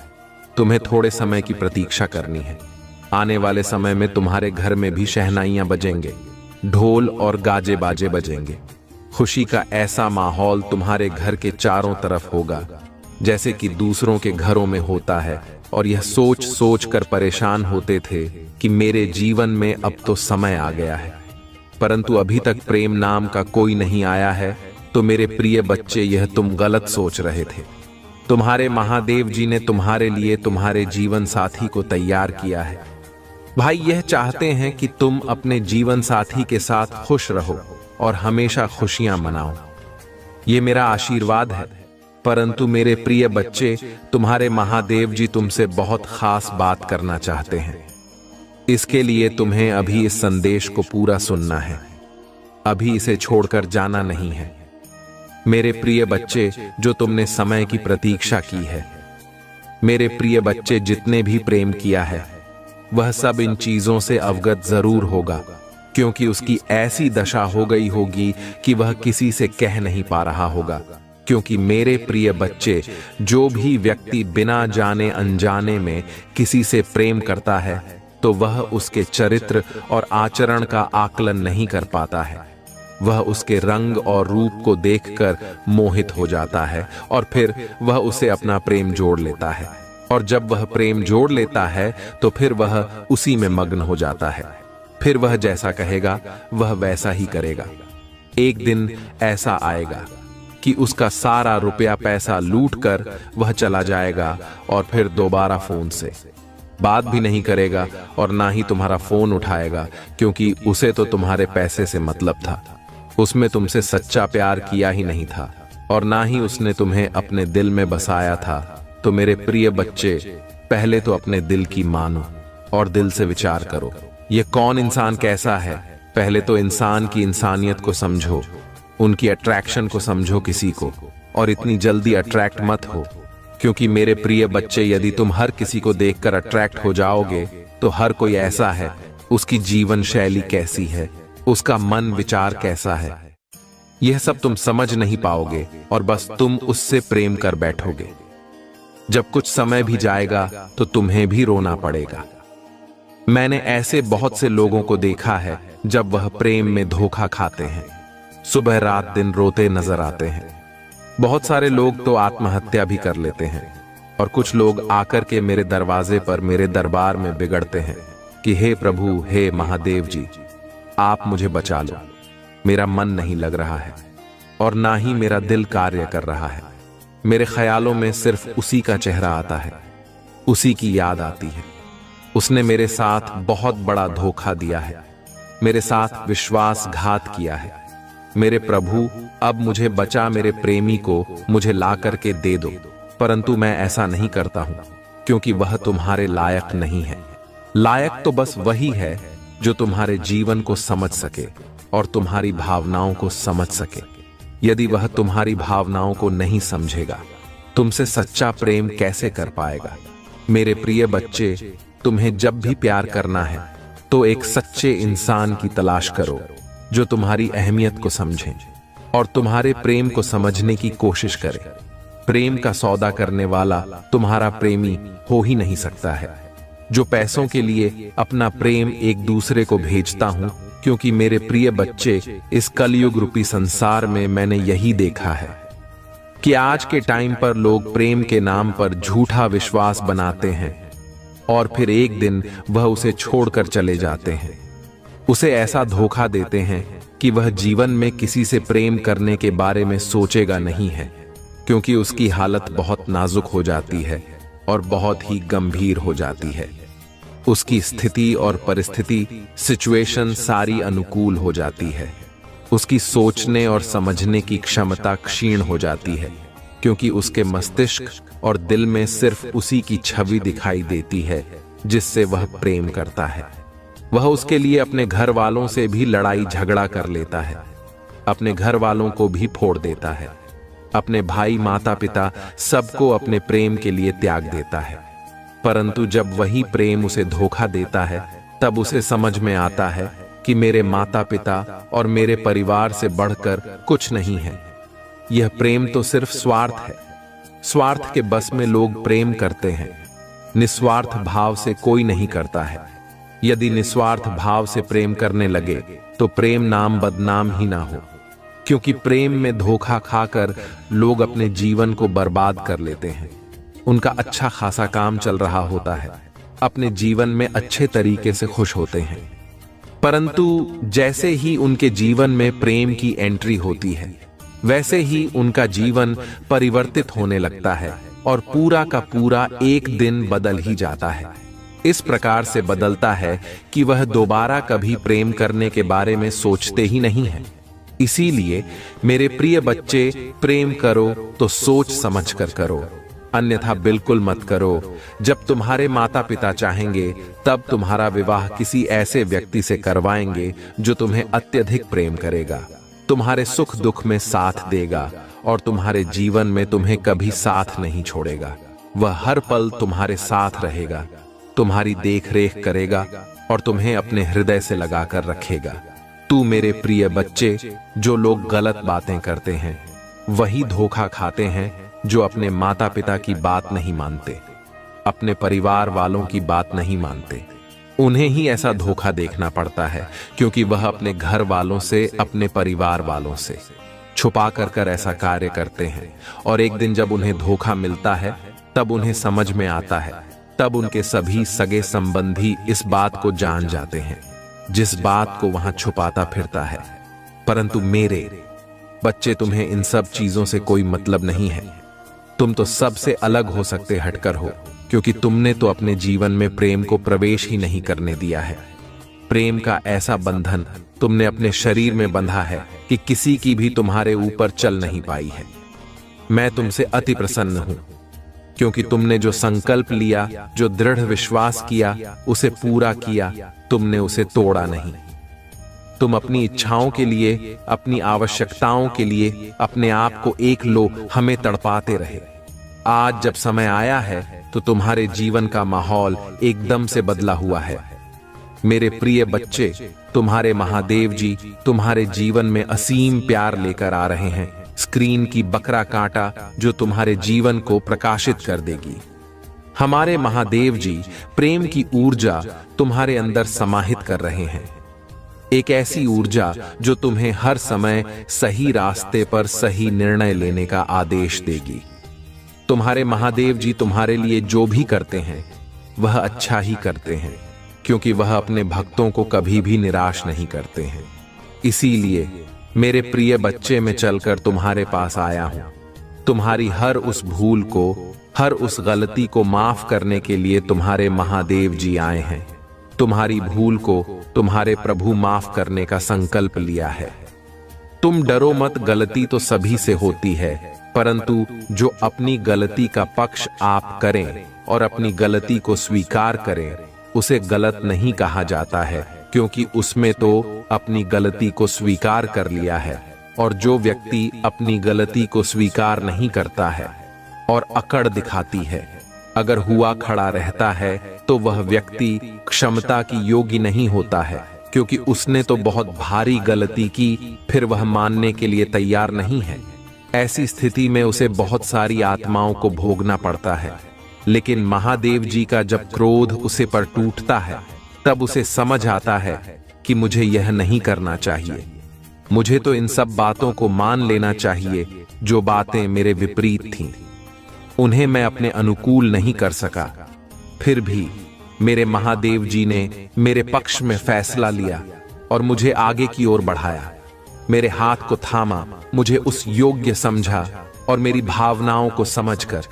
तुम्हें थोड़े समय की प्रतीक्षा करनी है। आने वाले समय में तुम्हारे घर में भी शहनाइयां बजेंगे, ढोल और गाजे बाजे बजेंगे। खुशी का ऐसा माहौल तुम्हारे घर के चारों तरफ होगा जैसे कि दूसरों के घरों में होता है। और यह सोच सोच कर परेशान होते थे कि मेरे जीवन में अब तो समय आ गया है, परंतु अभी तक प्रेम नाम का कोई नहीं आया है। तो मेरे प्रिय बच्चे, यह तुम गलत सोच रहे थे। तुम्हारे महादेव जी ने तुम्हारे लिए तुम्हारे जीवन साथी को तैयार किया है। भाई, यह चाहते हैं कि तुम अपने जीवन साथी के साथ खुश रहो और हमेशा खुशियां मनाओ। ये मेरा आशीर्वाद है। परंतु मेरे प्रिय बच्चे, तुम्हारे महादेव जी तुमसे बहुत खास बात करना चाहते हैं। इसके लिए तुम्हें अभी इस संदेश को पूरा सुनना है, अभी इसे छोड़कर जाना नहीं है। मेरे प्रिय बच्चे, जो तुमने समय की प्रतीक्षा की है, मेरे प्रिय बच्चे, जितने भी प्रेम किया है वह सब इन चीजों से अवगत जरूर होगा, क्योंकि उसकी ऐसी दशा हो गई होगी कि वह किसी से कह नहीं पा रहा होगा। क्योंकि मेरे प्रिय बच्चे, जो भी व्यक्ति बिना जाने अनजाने में किसी से प्रेम करता है तो वह उसके चरित्र और आचरण का आकलन नहीं कर पाता है। वह उसके रंग और रूप को देखकर मोहित हो जाता है और फिर वह उसे अपना प्रेम जोड़ लेता है। और जब वह प्रेम जोड़ लेता है तो फिर वह उसी में मग्न हो जाता है। फिर वह जैसा कहेगा वह वैसा ही करेगा। एक दिन ऐसा आएगा कि उसका सारा रुपया पैसा लूट कर वह चला जाएगा और फिर दोबारा फोन से बात भी नहीं करेगा और ना ही तुम्हारा फोन उठाएगा, क्योंकि उसे तो तुम्हारे पैसे से मतलब था। उसमें तुमसे सच्चा प्यार किया ही नहीं था और ना ही उसने तुम्हें अपने दिल में बसाया था। तो मेरे प्रिय बच्चे, पहले तो अपने दिल की मानो और दिल से विचार करो, ये कौन इंसान कैसा है। पहले तो इंसान की इंसानियत को समझो, उनकी अट्रैक्शन को समझो किसी को, और इतनी जल्दी अट्रैक्ट मत हो। क्योंकि मेरे प्रिय बच्चे, यदि तुम हर किसी को देखकर अट्रैक्ट हो जाओगे तो हर कोई ऐसा है, उसकी जीवन शैली कैसी है, उसका मन विचार कैसा है, यह सब तुम समझ नहीं पाओगे और बस तुम उससे प्रेम कर बैठोगे। जब कुछ समय भी जाएगा तो तुम्हें भी रोना पड़ेगा। मैंने ऐसे बहुत से लोगों को देखा है जब वह प्रेम में धोखा खाते हैं, सुबह रात दिन रोते नजर आते हैं। बहुत सारे लोग तो आत्महत्या भी कर लेते हैं और कुछ लोग आकर के मेरे दरवाजे पर, मेरे दरबार में बिगड़ते हैं कि हे प्रभु, हे महादेव जी, आप मुझे बचा लो। मेरा मन नहीं लग रहा है और ना ही मेरा दिल कार्य कर रहा है। मेरे ख्यालों में सिर्फ उसी का चेहरा आता है, उसी की याद आती है। उसने मेरे साथ बहुत बड़ा धोखा दिया है, मेरे साथ विश्वासघात किया है। मेरे प्रभु, अब मुझे बचा, मेरे प्रेमी को मुझे ला करके दे दो। परंतु मैं ऐसा नहीं करता हूं, क्योंकि वह तुम्हारे लायक नहीं है। लायक तो बस वही है जो तुम्हारे जीवन को समझ सके और तुम्हारी भावनाओं को समझ सके। यदि वह तुम्हारी भावनाओं को नहीं समझेगा, तुमसे सच्चा प्रेम कैसे कर पाएगा। मेरे प्रिय बच्चे, तुम्हें जब भी प्यार करना है तो एक सच्चे इंसान की तलाश करो जो तुम्हारी अहमियत को समझे और तुम्हारे प्रेम को समझने की कोशिश करे। प्रेम का सौदा करने वाला तुम्हारा प्रेमी हो ही नहीं सकता है। जो पैसों के लिए अपना प्रेम एक दूसरे को भेजता हूं, क्योंकि मेरे प्रिय बच्चे, इस कलयुग रूपी संसार में मैंने यही देखा है कि आज के टाइम पर लोग प्रेम के नाम पर झूठा विश्वास बनाते हैं और फिर एक दिन वह उसे छोड़कर चले जाते हैं। उसे ऐसा धोखा देते हैं कि वह जीवन में किसी से प्रेम करने के बारे में सोचेगा नहीं है, क्योंकि उसकी हालत बहुत नाजुक हो जाती है और बहुत ही गंभीर हो जाती है। उसकी स्थिति और परिस्थिति, सिचुएशन सारी अनुकूल हो जाती है। उसकी सोचने और समझने की क्षमता क्षीण हो जाती है, क्योंकि उसके मस्तिष्क और दिल में सिर्फ उसी की छवि दिखाई देती है जिससे वह प्रेम करता है। वह उसके लिए अपने घर वालों से भी लड़ाई झगड़ा कर लेता है, अपने घर वालों को भी फोड़ देता है, अपने भाई माता पिता सबको अपने प्रेम के लिए त्याग देता है। परंतु जब वही प्रेम उसे धोखा देता है, तब उसे समझ में आता है कि मेरे माता पिता और मेरे परिवार से बढ़कर कुछ नहीं है। यह प्रेम तो सिर्फ स्वार्थ है। स्वार्थ के बस में लोग प्रेम करते हैं, निस्वार्थ भाव से कोई नहीं करता है। यदि निस्वार्थ भाव से प्रेम करने लगे तो प्रेम नाम बदनाम ही ना हो, क्योंकि प्रेम में धोखा खाकर लोग अपने जीवन को बर्बाद कर लेते हैं। उनका अच्छा खासा काम चल रहा होता है, अपने जीवन में अच्छे तरीके से खुश होते हैं, परंतु जैसे ही उनके जीवन में प्रेम की एंट्री होती है, वैसे ही उनका जीवन परिवर्तित होने लगता है और पूरा का पूरा एक दिन बदल ही जाता है। इस प्रकार से बदलता है कि वह दोबारा कभी प्रेम करने के बारे में सोचते ही नहीं है। इसीलिए मेरे प्रिय बच्चे, प्रेम करो तो सोच समझ कर करो, अन्यथा बिल्कुल मत करो। जब तुम्हारे माता पिता चाहेंगे तब तुम्हारा विवाह किसी ऐसे व्यक्ति से करवाएंगे जो तुम्हें अत्यधिक प्रेम करेगा, तुम्हारे सुख दुख में साथ देगा और तुम्हारे जीवन में तुम्हें कभी साथ नहीं छोड़ेगा। वह हर पल तुम्हारे साथ रहेगा, तुम्हारी देख रेख करेगा और तुम्हें अपने हृदय से लगाकर रखेगा। तू मेरे प्रिय बच्चे, जो लोग गलत बातें करते हैं वही धोखा खाते हैं जो अपने माता पिता की बात नहीं मानते, अपने परिवार वालों की बात नहीं मानते। उन्हें ही ऐसा धोखा देखना पड़ता है, क्योंकि वह अपने घर वालों से, अपने परिवार वालों से छुपा कर ऐसा कार्य करते हैं। और एक दिन जब उन्हें धोखा मिलता है तब उन्हें समझ में आता है, तब उनके सभी सगे संबंधी इस बात को जान जाते हैं जिस बात को वहां छुपाता फिरता है। परंतु मेरे बच्चे, तुम्हें इन सब चीजों से कोई मतलब नहीं है। तुम तो सबसे अलग हो सकते हटकर हो, क्योंकि तुमने तो अपने जीवन में प्रेम को प्रवेश ही नहीं करने दिया है। प्रेम का ऐसा बंधन तुमने अपने शरीर में बंधा है कि किसी की भी तुम्हारे ऊपर चल नहीं पाई है। मैं तुमसे अति प्रसन्न हूं, क्योंकि तुमने जो संकल्प लिया, जो दृढ़ विश्वास किया, उसे पूरा किया, तुमने उसे तोड़ा नहीं। तुम अपनी इच्छाओं के लिए, अपनी आवश्यकताओं के लिए अपने आप को एक लो हमें तड़पाते रहे। आज जब समय आया है तो तुम्हारे जीवन का माहौल एकदम से बदला हुआ है। मेरे प्रिय बच्चे, तुम्हारे महादेव जी तुम्हारे जीवन में असीम प्यार लेकर आ रहे हैं, स्क्रीन की बकरा कांटा जो तुम्हारे जीवन को प्रकाशित कर देगी। हमारे महादेव जी प्रेम की ऊर्जा तुम्हारे अंदर समाहित कर रहे हैं, एक ऐसी ऊर्जा जो तुम्हें हर समय सही रास्ते पर सही निर्णय लेने का आदेश देगी। तुम्हारे महादेव जी तुम्हारे लिए जो भी करते हैं वह अच्छा ही करते हैं, क्योंकि वह अपने भक्तों को कभी भी निराश नहीं करते हैं। इसीलिए मेरे प्रिय बच्चे, मैं चलकर तुम्हारे पास आया हूं। तुम्हारी हर उस भूल को, हर उस गलती को माफ करने के लिए तुम्हारे महादेव जी आए हैं। तुम्हारी भूल को तुम्हारे प्रभु माफ करने का संकल्प लिया है। तुम डरो मत, गलती तो सभी से होती है, परंतु जो अपनी गलती का पक्ष आप करें और अपनी गलती को स्वीकार करें, उसे गलत नहीं कहा जाता है, क्योंकि उसमें तो अपनी गलती को स्वीकार कर लिया है। और जो व्यक्ति अपनी गलती को स्वीकार नहीं करता है और अकड़ दिखाती है, अगर हुआ खड़ा रहता है, तो वह व्यक्ति क्षमता की योग्य नहीं होता है, क्योंकि उसने तो बहुत भारी गलती की, फिर वह मानने के लिए तैयार नहीं है। ऐसी स्थिति में उसे बहुत सारी आत्माओं को भोगना पड़ता है। लेकिन महादेव जी का जब क्रोध उसे पर टूटता है, तब उसे समझ आता है कि मुझे यह नहीं करना चाहिए। मुझे तो इन सब बातों को मान लेना चाहिए जो बातें मेरे विपरीत थीं। उन्हें मैं अपने अनुकूल नहीं कर सका। फिर भी मेरे महादेव जी ने मेरे पक्ष में फैसला लिया और मुझे आगे की ओर बढ़ाया। मेरे हाथ को थामा, मुझे उस योग्य समझा और मेरी भावनाओं को समझकर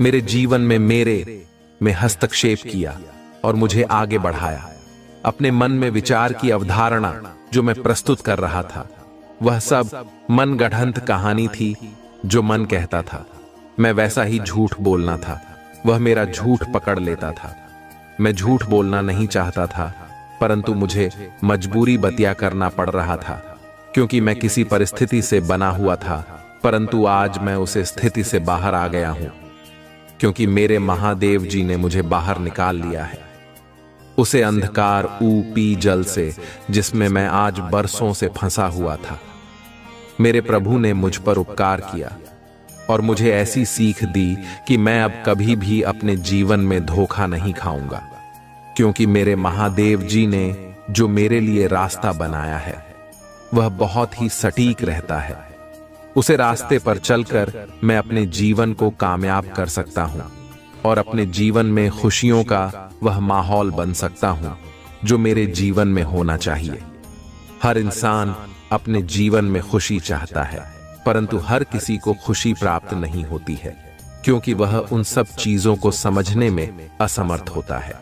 मेरे जीवन में हस्तक्षेप किया और मुझे आगे बढ़ाया। अपने मन में विचार की अवधारणा जो मैं प्रस्तुत कर रहा था, वह सब मनगढ़ंत कहानी थी जो मन कहता था। मैं वैसा ही झूठ बोलना था, वह मेरा झूठ पकड़ लेता था। मैं झूठ बोलना नहीं चाहता था, परंतु मुझे मजबूरी बतिया करना पड़ रहा था, क्योंकि मैं किसी परिस्थिति से बना हुआ था। परंतु आज मैं उस स्थिति से बाहर आ गया हूं, क्योंकि मेरे महादेव जी ने मुझे बाहर निकाल लिया है, उसे अंधकार ऊपी जल से जिसमें मैं आज बरसों से फंसा हुआ था। मेरे प्रभु ने मुझ पर उपकार किया और मुझे ऐसी सीख दी कि मैं अब कभी भी अपने जीवन में धोखा नहीं खाऊंगा, क्योंकि मेरे महादेव जी ने जो मेरे लिए रास्ता बनाया है वह बहुत ही सटीक रहता है। उसे रास्ते पर चलकर मैं अपने जीवन को कामयाब कर सकता हूं और अपने जीवन में खुशियों का वह माहौल बन सकता हूं जो मेरे जीवन में होना चाहिए। हर इंसान अपने जीवन में खुशी चाहता है, परंतु हर किसी को खुशी प्राप्त नहीं होती है, क्योंकि वह उन सब चीजों को समझने में असमर्थ होता है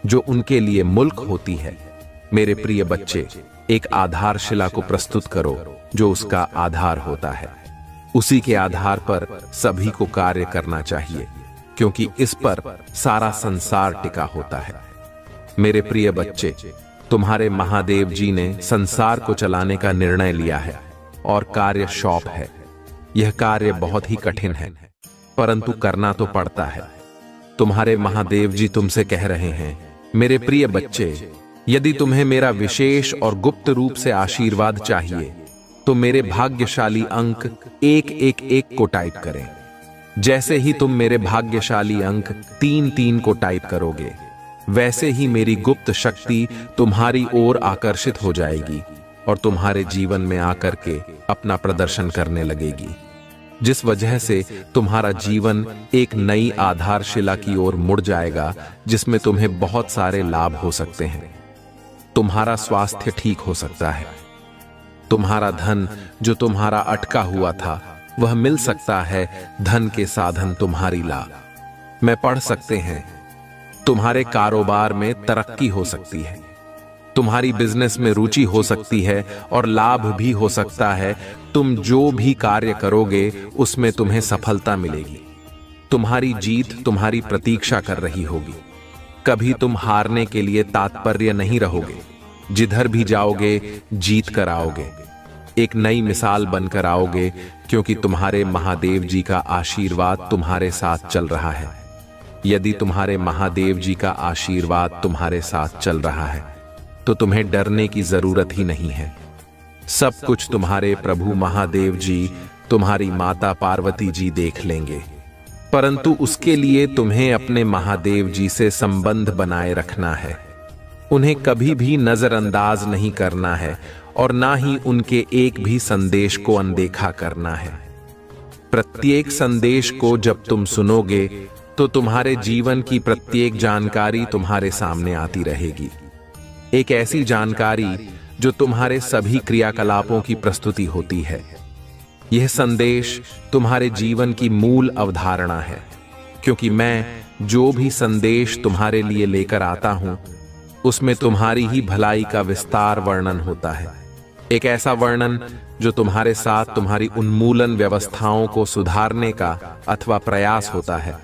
जो उनके लिए मुल्क होती है। मेरे प्रिय बच्चे, एक आधारशिला को प्रस्तुत करो जो उसका आधार होता है। उसी के आधार पर सभी को कार्य करना चाहिए, क्योंकि इस पर सारा संसार टिका होता है। मेरे प्रिय बच्चे, तुम्हारे महादेव जी ने संसार को चलाने का निर्णय लिया है और कार्य शौप है। यह कार्य बहुत ही कठिन है, परंतु करना तो पड़ता है। तुम्हारे महादेव जी तुमसे कह रहे हैं, मेरे प्रिय बच्चे, यदि तुम्हें मेरा विशेष और गुप्त रूप से आशीर्वाद चाहिए तो मेरे भाग्यशाली अंक 111 को टाइप करें। जैसे ही तुम मेरे भाग्यशाली अंक 33 को टाइप करोगे, वैसे ही मेरी गुप्त शक्ति तुम्हारी ओर आकर्षित हो जाएगी और तुम्हारे जीवन में आकर के अपना प्रदर्शन करने लगेगी। जिस वजह से तुम्हारा जीवन एक नई आधारशिला की ओर मुड़ जाएगा, जिसमें तुम्हें बहुत सारे लाभ हो सकते हैं। तुम्हारा स्वास्थ्य ठीक हो सकता है। तुम्हारा धन जो तुम्हारा अटका हुआ था वह मिल सकता है। धन के साधन तुम्हारी ला में पढ़ सकते हैं। तुम्हारे कारोबार में तरक्की हो सकती है। तुम्हारी बिजनेस में रुचि हो सकती है और लाभ भी हो सकता है। तुम जो भी कार्य करोगे उसमें तुम्हें सफलता मिलेगी। तुम्हारी जीत तुम्हारी प्रतीक्षा कर रही होगी। कभी तुम हारने के लिए तात्पर्य नहीं रहोगे। जिधर भी जाओगे जीत कर आओगे। एक नई मिसाल बनकर आओगे, क्योंकि तुम्हारे महादेव जी का आशीर्वाद तुम्हारे साथ चल रहा है। यदि तुम्हारे महादेव जी का आशीर्वाद तुम्हारे साथ चल रहा है तो तुम्हें डरने की जरूरत ही नहीं है। सब कुछ तुम्हारे प्रभु महादेव जी, तुम्हारी माता पार्वती जी देख लेंगे। परंतु उसके लिए तुम्हें अपने महादेव जी से संबंध बनाए रखना है। उन्हें कभी भी नजरअंदाज नहीं करना है और ना ही उनके एक भी संदेश को अनदेखा करना है। प्रत्येक संदेश को जब तुम सुनोगे तो तुम्हारे जीवन की प्रत्येक जानकारी तुम्हारे सामने आती रहेगी। एक ऐसी जानकारी जो तुम्हारे सभी क्रियाकलापों की प्रस्तुति होती है। यह संदेश तुम्हारे जीवन की मूल अवधारणा है, क्योंकि मैं जो भी संदेश तुम्हारे लिए लेकर आता हूं उसमें तुम्हारी ही भलाई का विस्तार वर्णन होता है। एक ऐसा वर्णन जो तुम्हारे साथ तुम्हारी उन्मूलन व्यवस्थाओं को सुधारने का अथवा प्रयास होता है।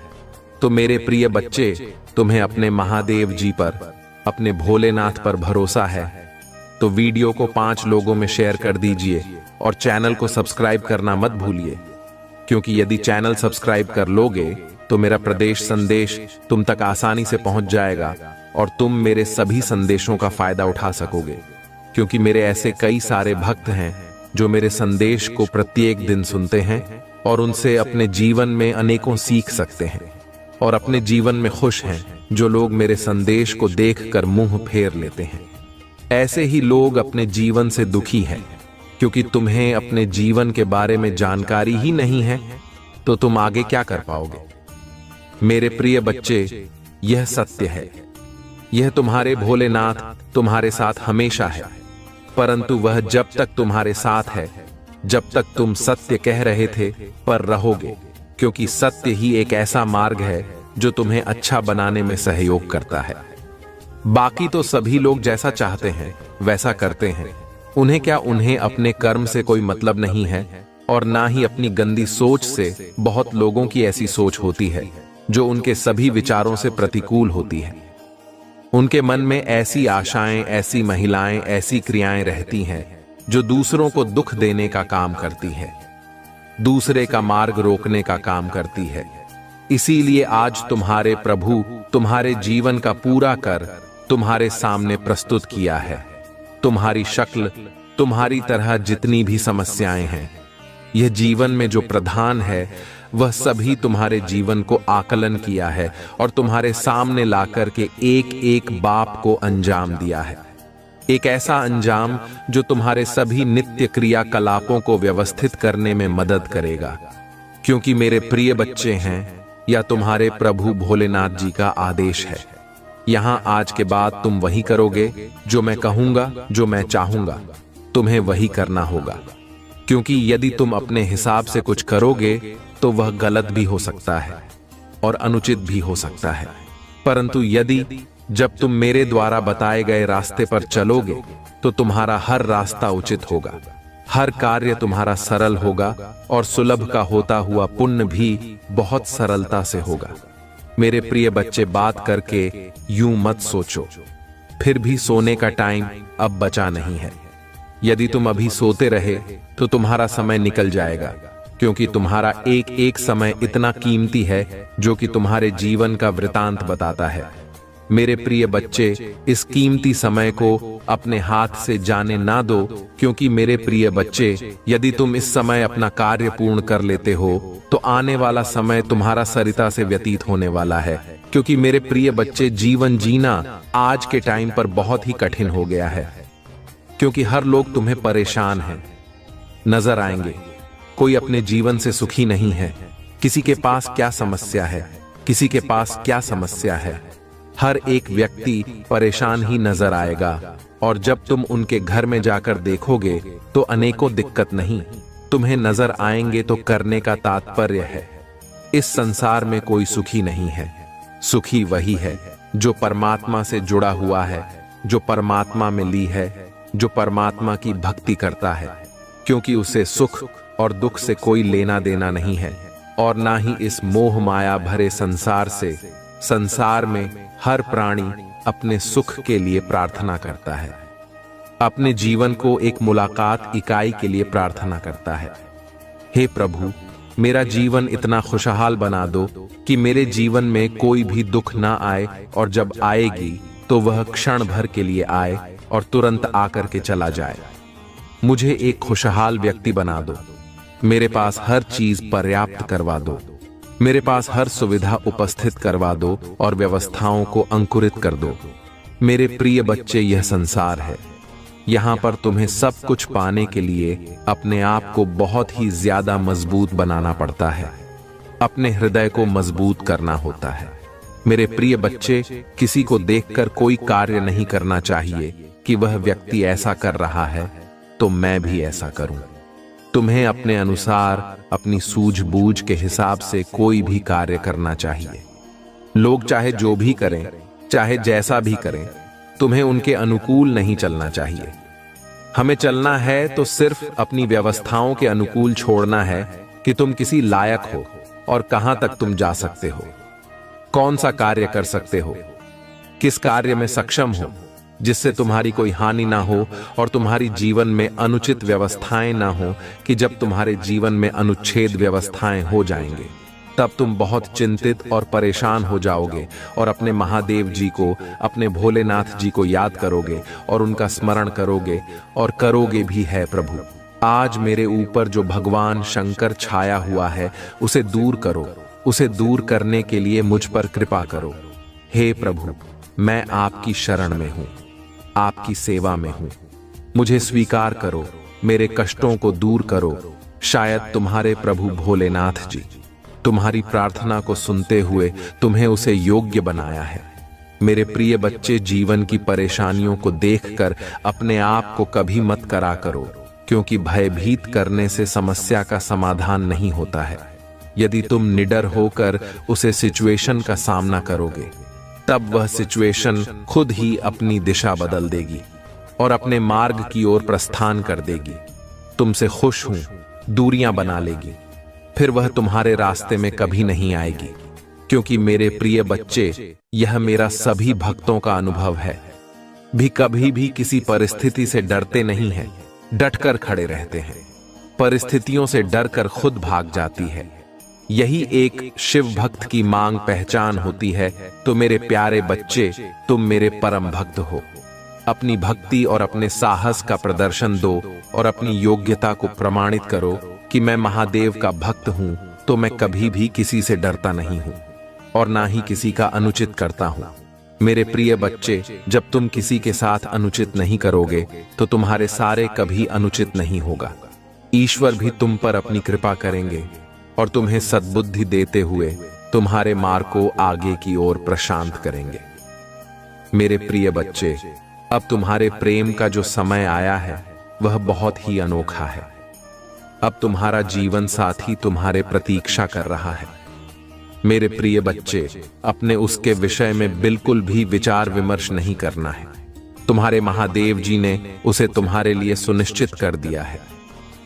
तो मेरे प्रिय बच्चे, तुम्हें अपने महादेव जी पर, अपने भोलेनाथ पर भरोसा है तो वीडियो को 5 लोगों में शेयर कर दीजिए और चैनल को सब्सक्राइब करना मत भूलिए, क्योंकि यदि चैनल सब्सक्राइब कर लोगे तो मेरा प्रदेश संदेश तुम तक आसानी से पहुंच जाएगा और तुम मेरे सभी संदेशों का फायदा उठा सकोगे। क्योंकि मेरे ऐसे कई सारे भक्त हैं जो मेरे संदेश को प्रत्येक दिन सुनते हैं और उनसे अपने जीवन में अनेकों सीख सकते हैं और अपने जीवन में खुश हैं। जो लोग मेरे संदेश को देखकर मुंह फेर लेते हैं, ऐसे ही लोग अपने जीवन से दुखी हैं, क्योंकि तुम्हें अपने जीवन के बारे में जानकारी ही नहीं है तो तुम आगे क्या कर पाओगे। मेरे प्रिय बच्चे, यह सत्य है। यह तुम्हारे भोलेनाथ तुम्हारे साथ हमेशा है, परंतु वह जब तक तुम्हारे साथ है, जब तक तुम सत्य कह रहे थे पर रहोगे, क्योंकि सत्य ही एक ऐसा मार्ग है जो तुम्हें अच्छा बनाने में सहयोग करता है। बाकी तो सभी लोग जैसा चाहते हैं वैसा करते हैं। उन्हें क्या, उन्हें अपने कर्म से कोई मतलब नहीं है और ना ही अपनी गंदी सोच से। बहुत लोगों की ऐसी सोच होती है जो उनके सभी विचारों से प्रतिकूल होती है। उनके मन में ऐसी आशाएं, ऐसी महिलाएं, ऐसी क्रियाएं रहती हैं जो दूसरों को दुख देने का काम करती है, दूसरे का मार्ग रोकने का काम करती है। इसीलिए आज तुम्हारे प्रभु तुम्हारे जीवन का पूरा कर तुम्हारे सामने प्रस्तुत किया है। तुम्हारी शक्ल, तुम्हारी तरह जितनी भी समस्याएं हैं, यह जीवन में जो प्रधान है वह सभी तुम्हारे जीवन को आकलन किया है और तुम्हारे सामने लाकर के एक एक बाप को अंजाम दिया है। एक ऐसा अंजाम जो तुम्हारे सभी नित्य क्रियाकलापों को व्यवस्थित करने में मदद करेगा, क्योंकि मेरे प्रिय बच्चे हैं, या तुम्हारे प्रभु भोलेनाथ जी का आदेश है। यहां आज के बाद तुम वही करोगे जो मैं कहूंगा, जो मैं चाहूंगा, तुम्हें वही करना होगा। क्योंकि यदि तुम अपने हिसाब से कुछ करोगे तो वह गलत भी हो सकता है और अनुचित भी हो सकता है। परंतु यदि जब तुम मेरे द्वारा बताए गए रास्ते पर चलोगे तो तुम्हारा हर रास्ता उचित होगा, हर कार्य तुम्हारा सरल होगा और सुलभ का होता हुआ पुण्य भी बहुत सरलता से होगा। मेरे प्रिय बच्चे, बात करके यूं मत सोचो। फिर भी सोने का टाइम अब बचा नहीं है। यदि तुम अभी सोते रहे तो तुम्हारा समय निकल जाएगा, क्योंकि तुम्हारा एक एक समय इतना कीमती है जो कि तुम्हारे जीवन का वृतांत बताता है। मेरे प्रिय बच्चे, इस कीमती समय को अपने हाथ से जाने ना दो, क्योंकि मेरे प्रिय बच्चे, यदि तुम इस समय अपना कार्य पूर्ण कर लेते हो तो आने वाला समय तुम्हारा सरिता से व्यतीत होने वाला है। क्योंकि मेरे प्रिय बच्चे, जीवन जीना आज के टाइम पर बहुत ही कठिन हो गया है, क्योंकि हर लोग तुम्हें परेशान हैं, नजर आएंगे। कोई अपने जीवन से सुखी नहीं है। किसी के पास क्या समस्या है, किसी के पास क्या समस्या है। हर एक व्यक्ति परेशान ही नजर आएगा, और जब तुम उनके घर में जाकर देखोगे तो अनेकों दिक्कत नहीं तुम्हें नजर आएंगे। तो करने का तात्पर्य है, इस संसार में कोई सुखी नहीं है। सुखी वही है जो परमात्मा से जुड़ा हुआ है, जो परमात्मा में ली है, जो परमात्मा की भक्ति करता है, क्योंकि उसे सुख और दुख से कोई लेना देना नहीं है, और ना ही इस मोह माया भरे संसार से। संसार में हर प्राणी अपने सुख के लिए प्रार्थना करता है, अपने जीवन को एक मुलाकात इकाई के लिए प्रार्थना करता है। हे प्रभु, मेरा जीवन इतना खुशहाल बना दो कि मेरे जीवन में कोई भी दुख ना आए, और जब आएगी तो वह क्षण भर के लिए आए और तुरंत आकर के चला जाए। मुझे एक खुशहाल व्यक्ति बना दो। मेरे पास हर चीज पर्याप्त करवा दो। मेरे पास हर सुविधा उपस्थित करवा दो और व्यवस्थाओं को अंकुरित कर दो। मेरे प्रिय बच्चे, यह संसार है। यहाँ पर तुम्हें सब कुछ पाने के लिए अपने आप को बहुत ही ज्यादा मजबूत बनाना पड़ता है। अपने हृदय को मजबूत करना होता है। मेरे प्रिय बच्चे, किसी को देखकर कोई कार्य नहीं करना चाहिए कि वह व्यक्ति ऐसा कर रहा है तो मैं भी ऐसा करूं। तुम्हें अपने अनुसार, अपनी सूझबूझ के हिसाब से कोई भी कार्य करना चाहिए। लोग चाहे जो भी करें, चाहे जैसा भी करें, तुम्हें उनके अनुकूल नहीं चलना चाहिए। हमें चलना है तो सिर्फ अपनी व्यवस्थाओं के अनुकूल छोड़ना है कि तुम किसी लायक हो और कहां तक तुम जा सकते हो, कौन सा कार्य कर सकते हो, किस कार्य में सक्षम हो जिससे तुम्हारी कोई हानि ना हो और तुम्हारी जीवन में अनुचित व्यवस्थाएं ना हो, कि जब तुम्हारे जीवन में अनुच्छेद व्यवस्थाएं हो जाएंगे तब तुम बहुत चिंतित और परेशान हो जाओगे और अपने महादेव जी को, अपने भोलेनाथ जी को याद करोगे और उनका स्मरण करोगे, और करोगे भी है। प्रभु, आज मेरे ऊपर जो भगवान शंकर छाया हुआ है उसे दूर करो। उसे दूर करने के लिए मुझ पर कृपा करो। हे प्रभु, मैं आपकी शरण में हूं, आपकी सेवा में हूं। मुझे स्वीकार करो, मेरे कष्टों को दूर करो। शायद तुम्हारे प्रभु भोलेनाथ जी तुम्हारी प्रार्थना को सुनते हुए तुम्हें उसे योग्य बनाया है। मेरे प्रिय बच्चे, जीवन की परेशानियों को देखकर अपने आप को कभी मत करा करो, क्योंकि भयभीत करने से समस्या का समाधान नहीं होता है। यदि तुम निडर होकर उसे सिचुएशन का सामना करोगे, तब वह सिचुएशन खुद ही अपनी दिशा बदल देगी और अपने मार्ग की ओर प्रस्थान कर देगी। तुमसे खुश हूं, दूरियां बना लेगी, फिर वह तुम्हारे रास्ते में कभी नहीं आएगी। क्योंकि मेरे प्रिय बच्चे, यह मेरा सभी भक्तों का अनुभव है, भी कभी भी किसी परिस्थिति से डरते नहीं हैं, डटकर खड़े रहते हैं। परिस्थितियों से डरकर खुद भाग जाती है। यही एक शिव भक्त की मांग पहचान होती है। तो मेरे प्यारे बच्चे, तुम मेरे परम भक्त हो। अपनी भक्ति और अपने साहस का प्रदर्शन दो और अपनी योग्यता को प्रमाणित करो कि मैं महादेव का भक्त हूं, तो मैं कभी भी किसी से डरता नहीं हूं और ना ही किसी का अनुचित करता हूं। मेरे प्रिय बच्चे, जब तुम किसी के साथ अनुचित नहीं करोगे तो तुम्हारे सारे कभी अनुचित नहीं होगा। ईश्वर भी तुम पर अपनी कृपा करेंगे और तुम्हें सद्बुद्धि देते हुए तुम्हारे मार्ग को आगे की ओर प्रशांत करेंगे। मेरे प्रिय बच्चे, अब तुम्हारे प्रेम का जो समय आया है वह बहुत ही अनोखा है। अब तुम्हारा जीवन साथी तुम्हारे प्रतीक्षा कर रहा है। मेरे प्रिय बच्चे, अपने उसके विषय में बिल्कुल भी विचार विमर्श नहीं करना है। तुम्हारे महादेव जी ने उसे तुम्हारे लिए सुनिश्चित कर दिया है।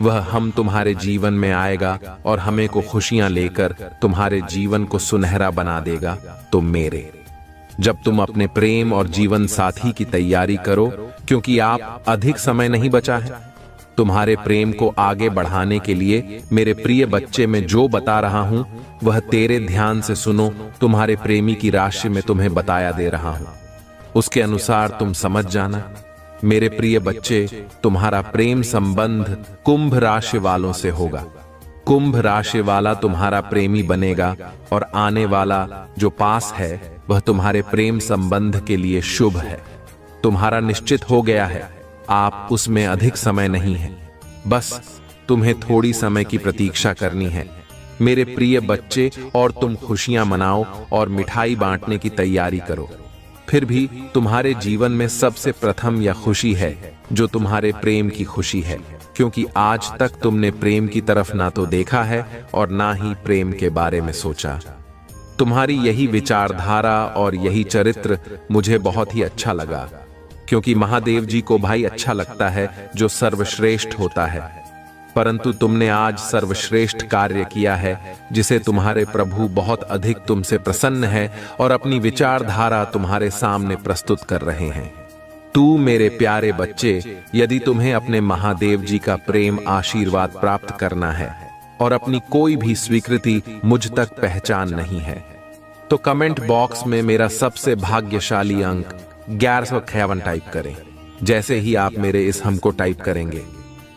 वह हम तुम्हारे जीवन में आएगा और हमें को खुशियां लेकर तुम्हारे जीवन को सुनहरा बना देगा। तो मेरे, जब तुम अपने प्रेम और जीवन साथी की तैयारी करो, क्योंकि आप अधिक समय नहीं बचा है। तुम्हारे प्रेम को आगे बढ़ाने के लिए मेरे प्रिय बच्चे, मैं जो बता रहा हूं वह तेरे ध्यान से सुनो। तुम्हारे प्रेमी की राशि में तुम्हें बताया दे रहा हूं, उसके अनुसार तुम समझ जाना। मेरे प्रिय बच्चे, तुम्हारा प्रेम संबंध कुंभ राशि वालों से होगा। कुंभ राशि वाला तुम्हारा प्रेमी बनेगा और आने वाला जो पास है वह तुम्हारे प्रेम संबंध के लिए शुभ है। तुम्हारा निश्चित हो गया है, आप उसमें अधिक समय नहीं है। बस तुम्हें थोड़ी समय की प्रतीक्षा करनी है मेरे प्रिय बच्चे, और तुम खुशियां मनाओ और मिठाई बांटने की तैयारी करो। फिर भी तुम्हारे जीवन में सबसे प्रथम यह खुशी है जो तुम्हारे प्रेम की खुशी है, क्योंकि आज तक तुमने प्रेम की तरफ ना तो देखा है और ना ही प्रेम के बारे में सोचा। तुम्हारी यही विचारधारा और यही चरित्र मुझे बहुत ही अच्छा लगा, क्योंकि महादेव जी को भाई अच्छा लगता है जो सर्वश्रेष्ठ होता है। परंतु तुमने आज सर्वश्रेष्ठ कार्य किया है जिसे तुम्हारे प्रभु बहुत अधिक तुमसे प्रसन्न है और अपनी विचारधारा तुम्हारे सामने प्रस्तुत कर रहे हैं। तू मेरे प्यारे बच्चे, यदि तुम्हें अपने महादेव जी का प्रेम आशीर्वाद प्राप्त करना है और अपनी कोई भी स्वीकृति मुझ तक पहचान नहीं है, तो कमेंट बॉक्स में मेरा सबसे भाग्यशाली अंक 1151 टाइप करें। जैसे ही आप मेरे इस हम को टाइप करेंगे,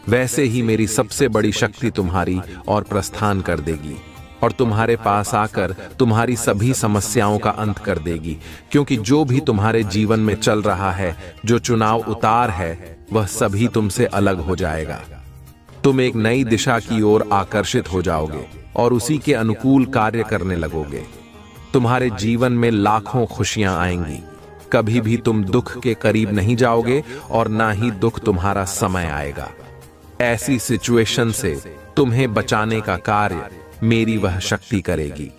वैसे ही मेरी सबसे बड़ी शक्ति तुम्हारी और प्रस्थान कर देगी और तुम्हारे पास आकर तुम्हारी सभी समस्याओं का अंत कर देगी, क्योंकि जो भी तुम्हारे जीवन में चल रहा है, जो चुनाव उतार है, वह सभी तुमसे अलग हो जाएगा। तुम एक नई दिशा की ओर आकर्षित हो जाओगे और उसी के अनुकूल कार्य करने लगोगे। तुम्हारे जीवन में लाखों खुशियां आएंगी। कभी भी तुम दुख के करीब नहीं जाओगे और ना ही दुख तुम्हारा समय आएगा। ऐसी सिचुएशन से तुम्हें बचाने का कार्य मेरी वह शक्ति करेगी।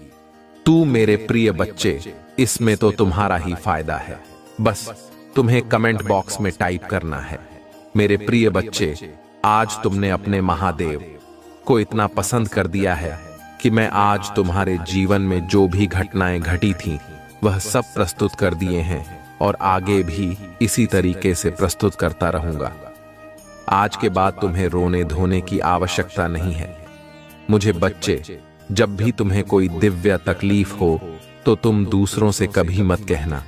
तू मेरे प्रिय बच्चे, इसमें तो तुम्हारा ही फायदा है। बस तुम्हें कमेंट बॉक्स में टाइप करना है, मेरे प्रिय बच्चे, आज तुमने अपने महादेव को इतना पसंद कर दिया है कि मैं आज तुम्हारे जीवन में जो भी घटनाएं घटी थीं, वह सब प्रस्तुत कर दिए हैं और आगे भी इसी तरीके से प्रस्तुत करता रहूंगा। आज के बाद तुम्हें रोने धोने की आवश्यकता नहीं है। मुझे बच्चे, जब भी तुम्हें कोई दिव्य तकलीफ हो तो तुम दूसरों से कभी मत कहना,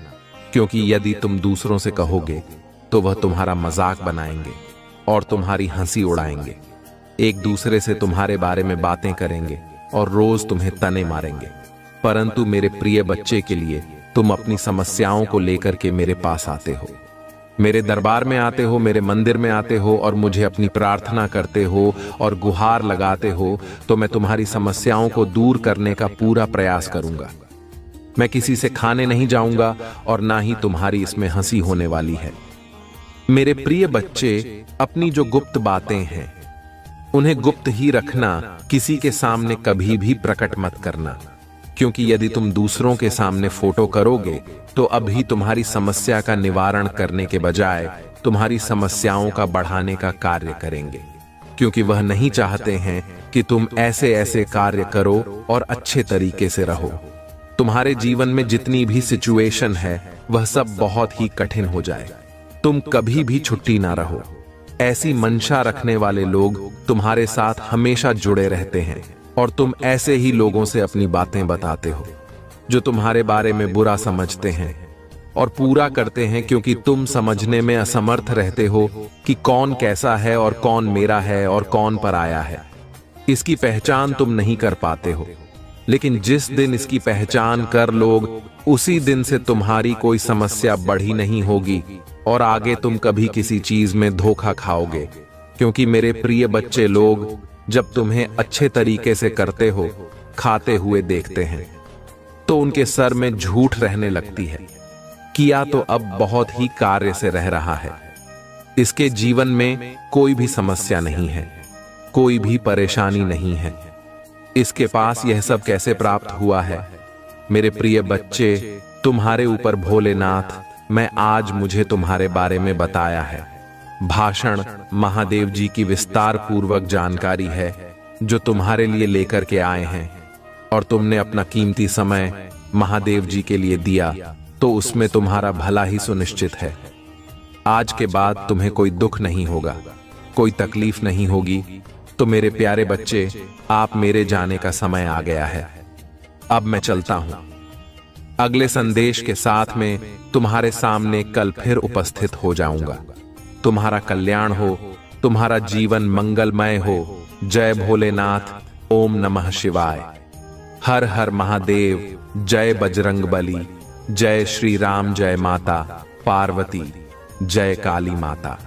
क्योंकि यदि तुम दूसरों से कहोगे तो वह तुम्हारा मजाक बनाएंगे और तुम्हारी हंसी उड़ाएंगे, एक दूसरे से तुम्हारे बारे में बातें करेंगे और रोज तुम्हें तने मारेंगे। परंतु मेरे प्रिय बच्चे के लिए तुम अपनी समस्याओं को लेकर के मेरे पास आते हो, मेरे दरबार में आते हो, मेरे मंदिर में आते हो और मुझे अपनी प्रार्थना करते हो और गुहार लगाते हो, तो मैं तुम्हारी समस्याओं को दूर करने का पूरा प्रयास करूंगा। मैं किसी से खाने नहीं जाऊंगा और ना ही तुम्हारी इसमें हंसी होने वाली है। मेरे प्रिय बच्चे, अपनी जो गुप्त बातें हैं उन्हें गुप्त ही रखना, किसी के सामने कभी भी प्रकट मत करना, क्योंकि यदि तुम दूसरों के सामने फोटो करोगे तो अभी तुम्हारी समस्या का निवारण करने के बजाय तुम्हारी समस्याओं का बढ़ाने का कार्य करेंगे, क्योंकि वह नहीं चाहते हैं कि तुम ऐसे ऐसे कार्य करो और अच्छे तरीके से रहो। तुम्हारे जीवन में जितनी भी सिचुएशन है वह सब बहुत ही कठिन हो जाए, तुम कभी भी छुट्टी ना रहो। ऐसी मंशा रखने वाले लोग तुम्हारे साथ हमेशा जुड़े रहते हैं और तुम ऐसे ही लोगों से अपनी बातें बताते हो जो तुम्हारे बारे में बुरा समझते हैं और पूरा करते हैं, क्योंकि तुम समझने में असमर्थ रहते हो कि कौन कैसा है और कौन मेरा है और कौन पराया है। इसकी पहचान तुम नहीं कर पाते हो, लेकिन जिस दिन इसकी पहचान कर लोग, उसी दिन से तुम्हारी कोई समस्या बढ़ी नहीं होगी और आगे तुम कभी किसी चीज में धोखा खाओगे, क्योंकि मेरे प्रिय बच्चे, लोग जब तुम्हें अच्छे तरीके से करते हो, खाते हुए देखते हैं, तो उनके सर में झूठ रहने लगती है। किया तो अब बहुत ही कार्य से रह रहा है, इसके जीवन में कोई भी समस्या नहीं है, कोई भी परेशानी नहीं है। इसके पास यह सब कैसे प्राप्त हुआ है? मेरे प्रिय बच्चे, तुम्हारे ऊपर भोलेनाथ मैं आज मुझे तुम्हारे बारे में बताया है। भाषण महादेव जी की विस्तार पूर्वक जानकारी है जो तुम्हारे लिए लेकर के आए हैं, और तुमने अपना कीमती समय महादेव जी के लिए दिया, तो उसमें तुम्हारा भला ही सुनिश्चित है। आज के बाद तुम्हें कोई दुख नहीं होगा, कोई तकलीफ नहीं होगी। तो मेरे प्यारे बच्चे, आप मेरे जाने का समय आ गया है। अब मैं चलता हूं। अगले संदेश के साथ में तुम्हारे सामने कल फिर उपस्थित हो जाऊंगा। तुम्हारा कल्याण हो, तुम्हारा जीवन मंगलमय हो। जय भोलेनाथ। ओम नमः शिवाय। हर हर महादेव। जय बजरंगबली। जय श्री राम। जय माता पार्वती। जय काली माता।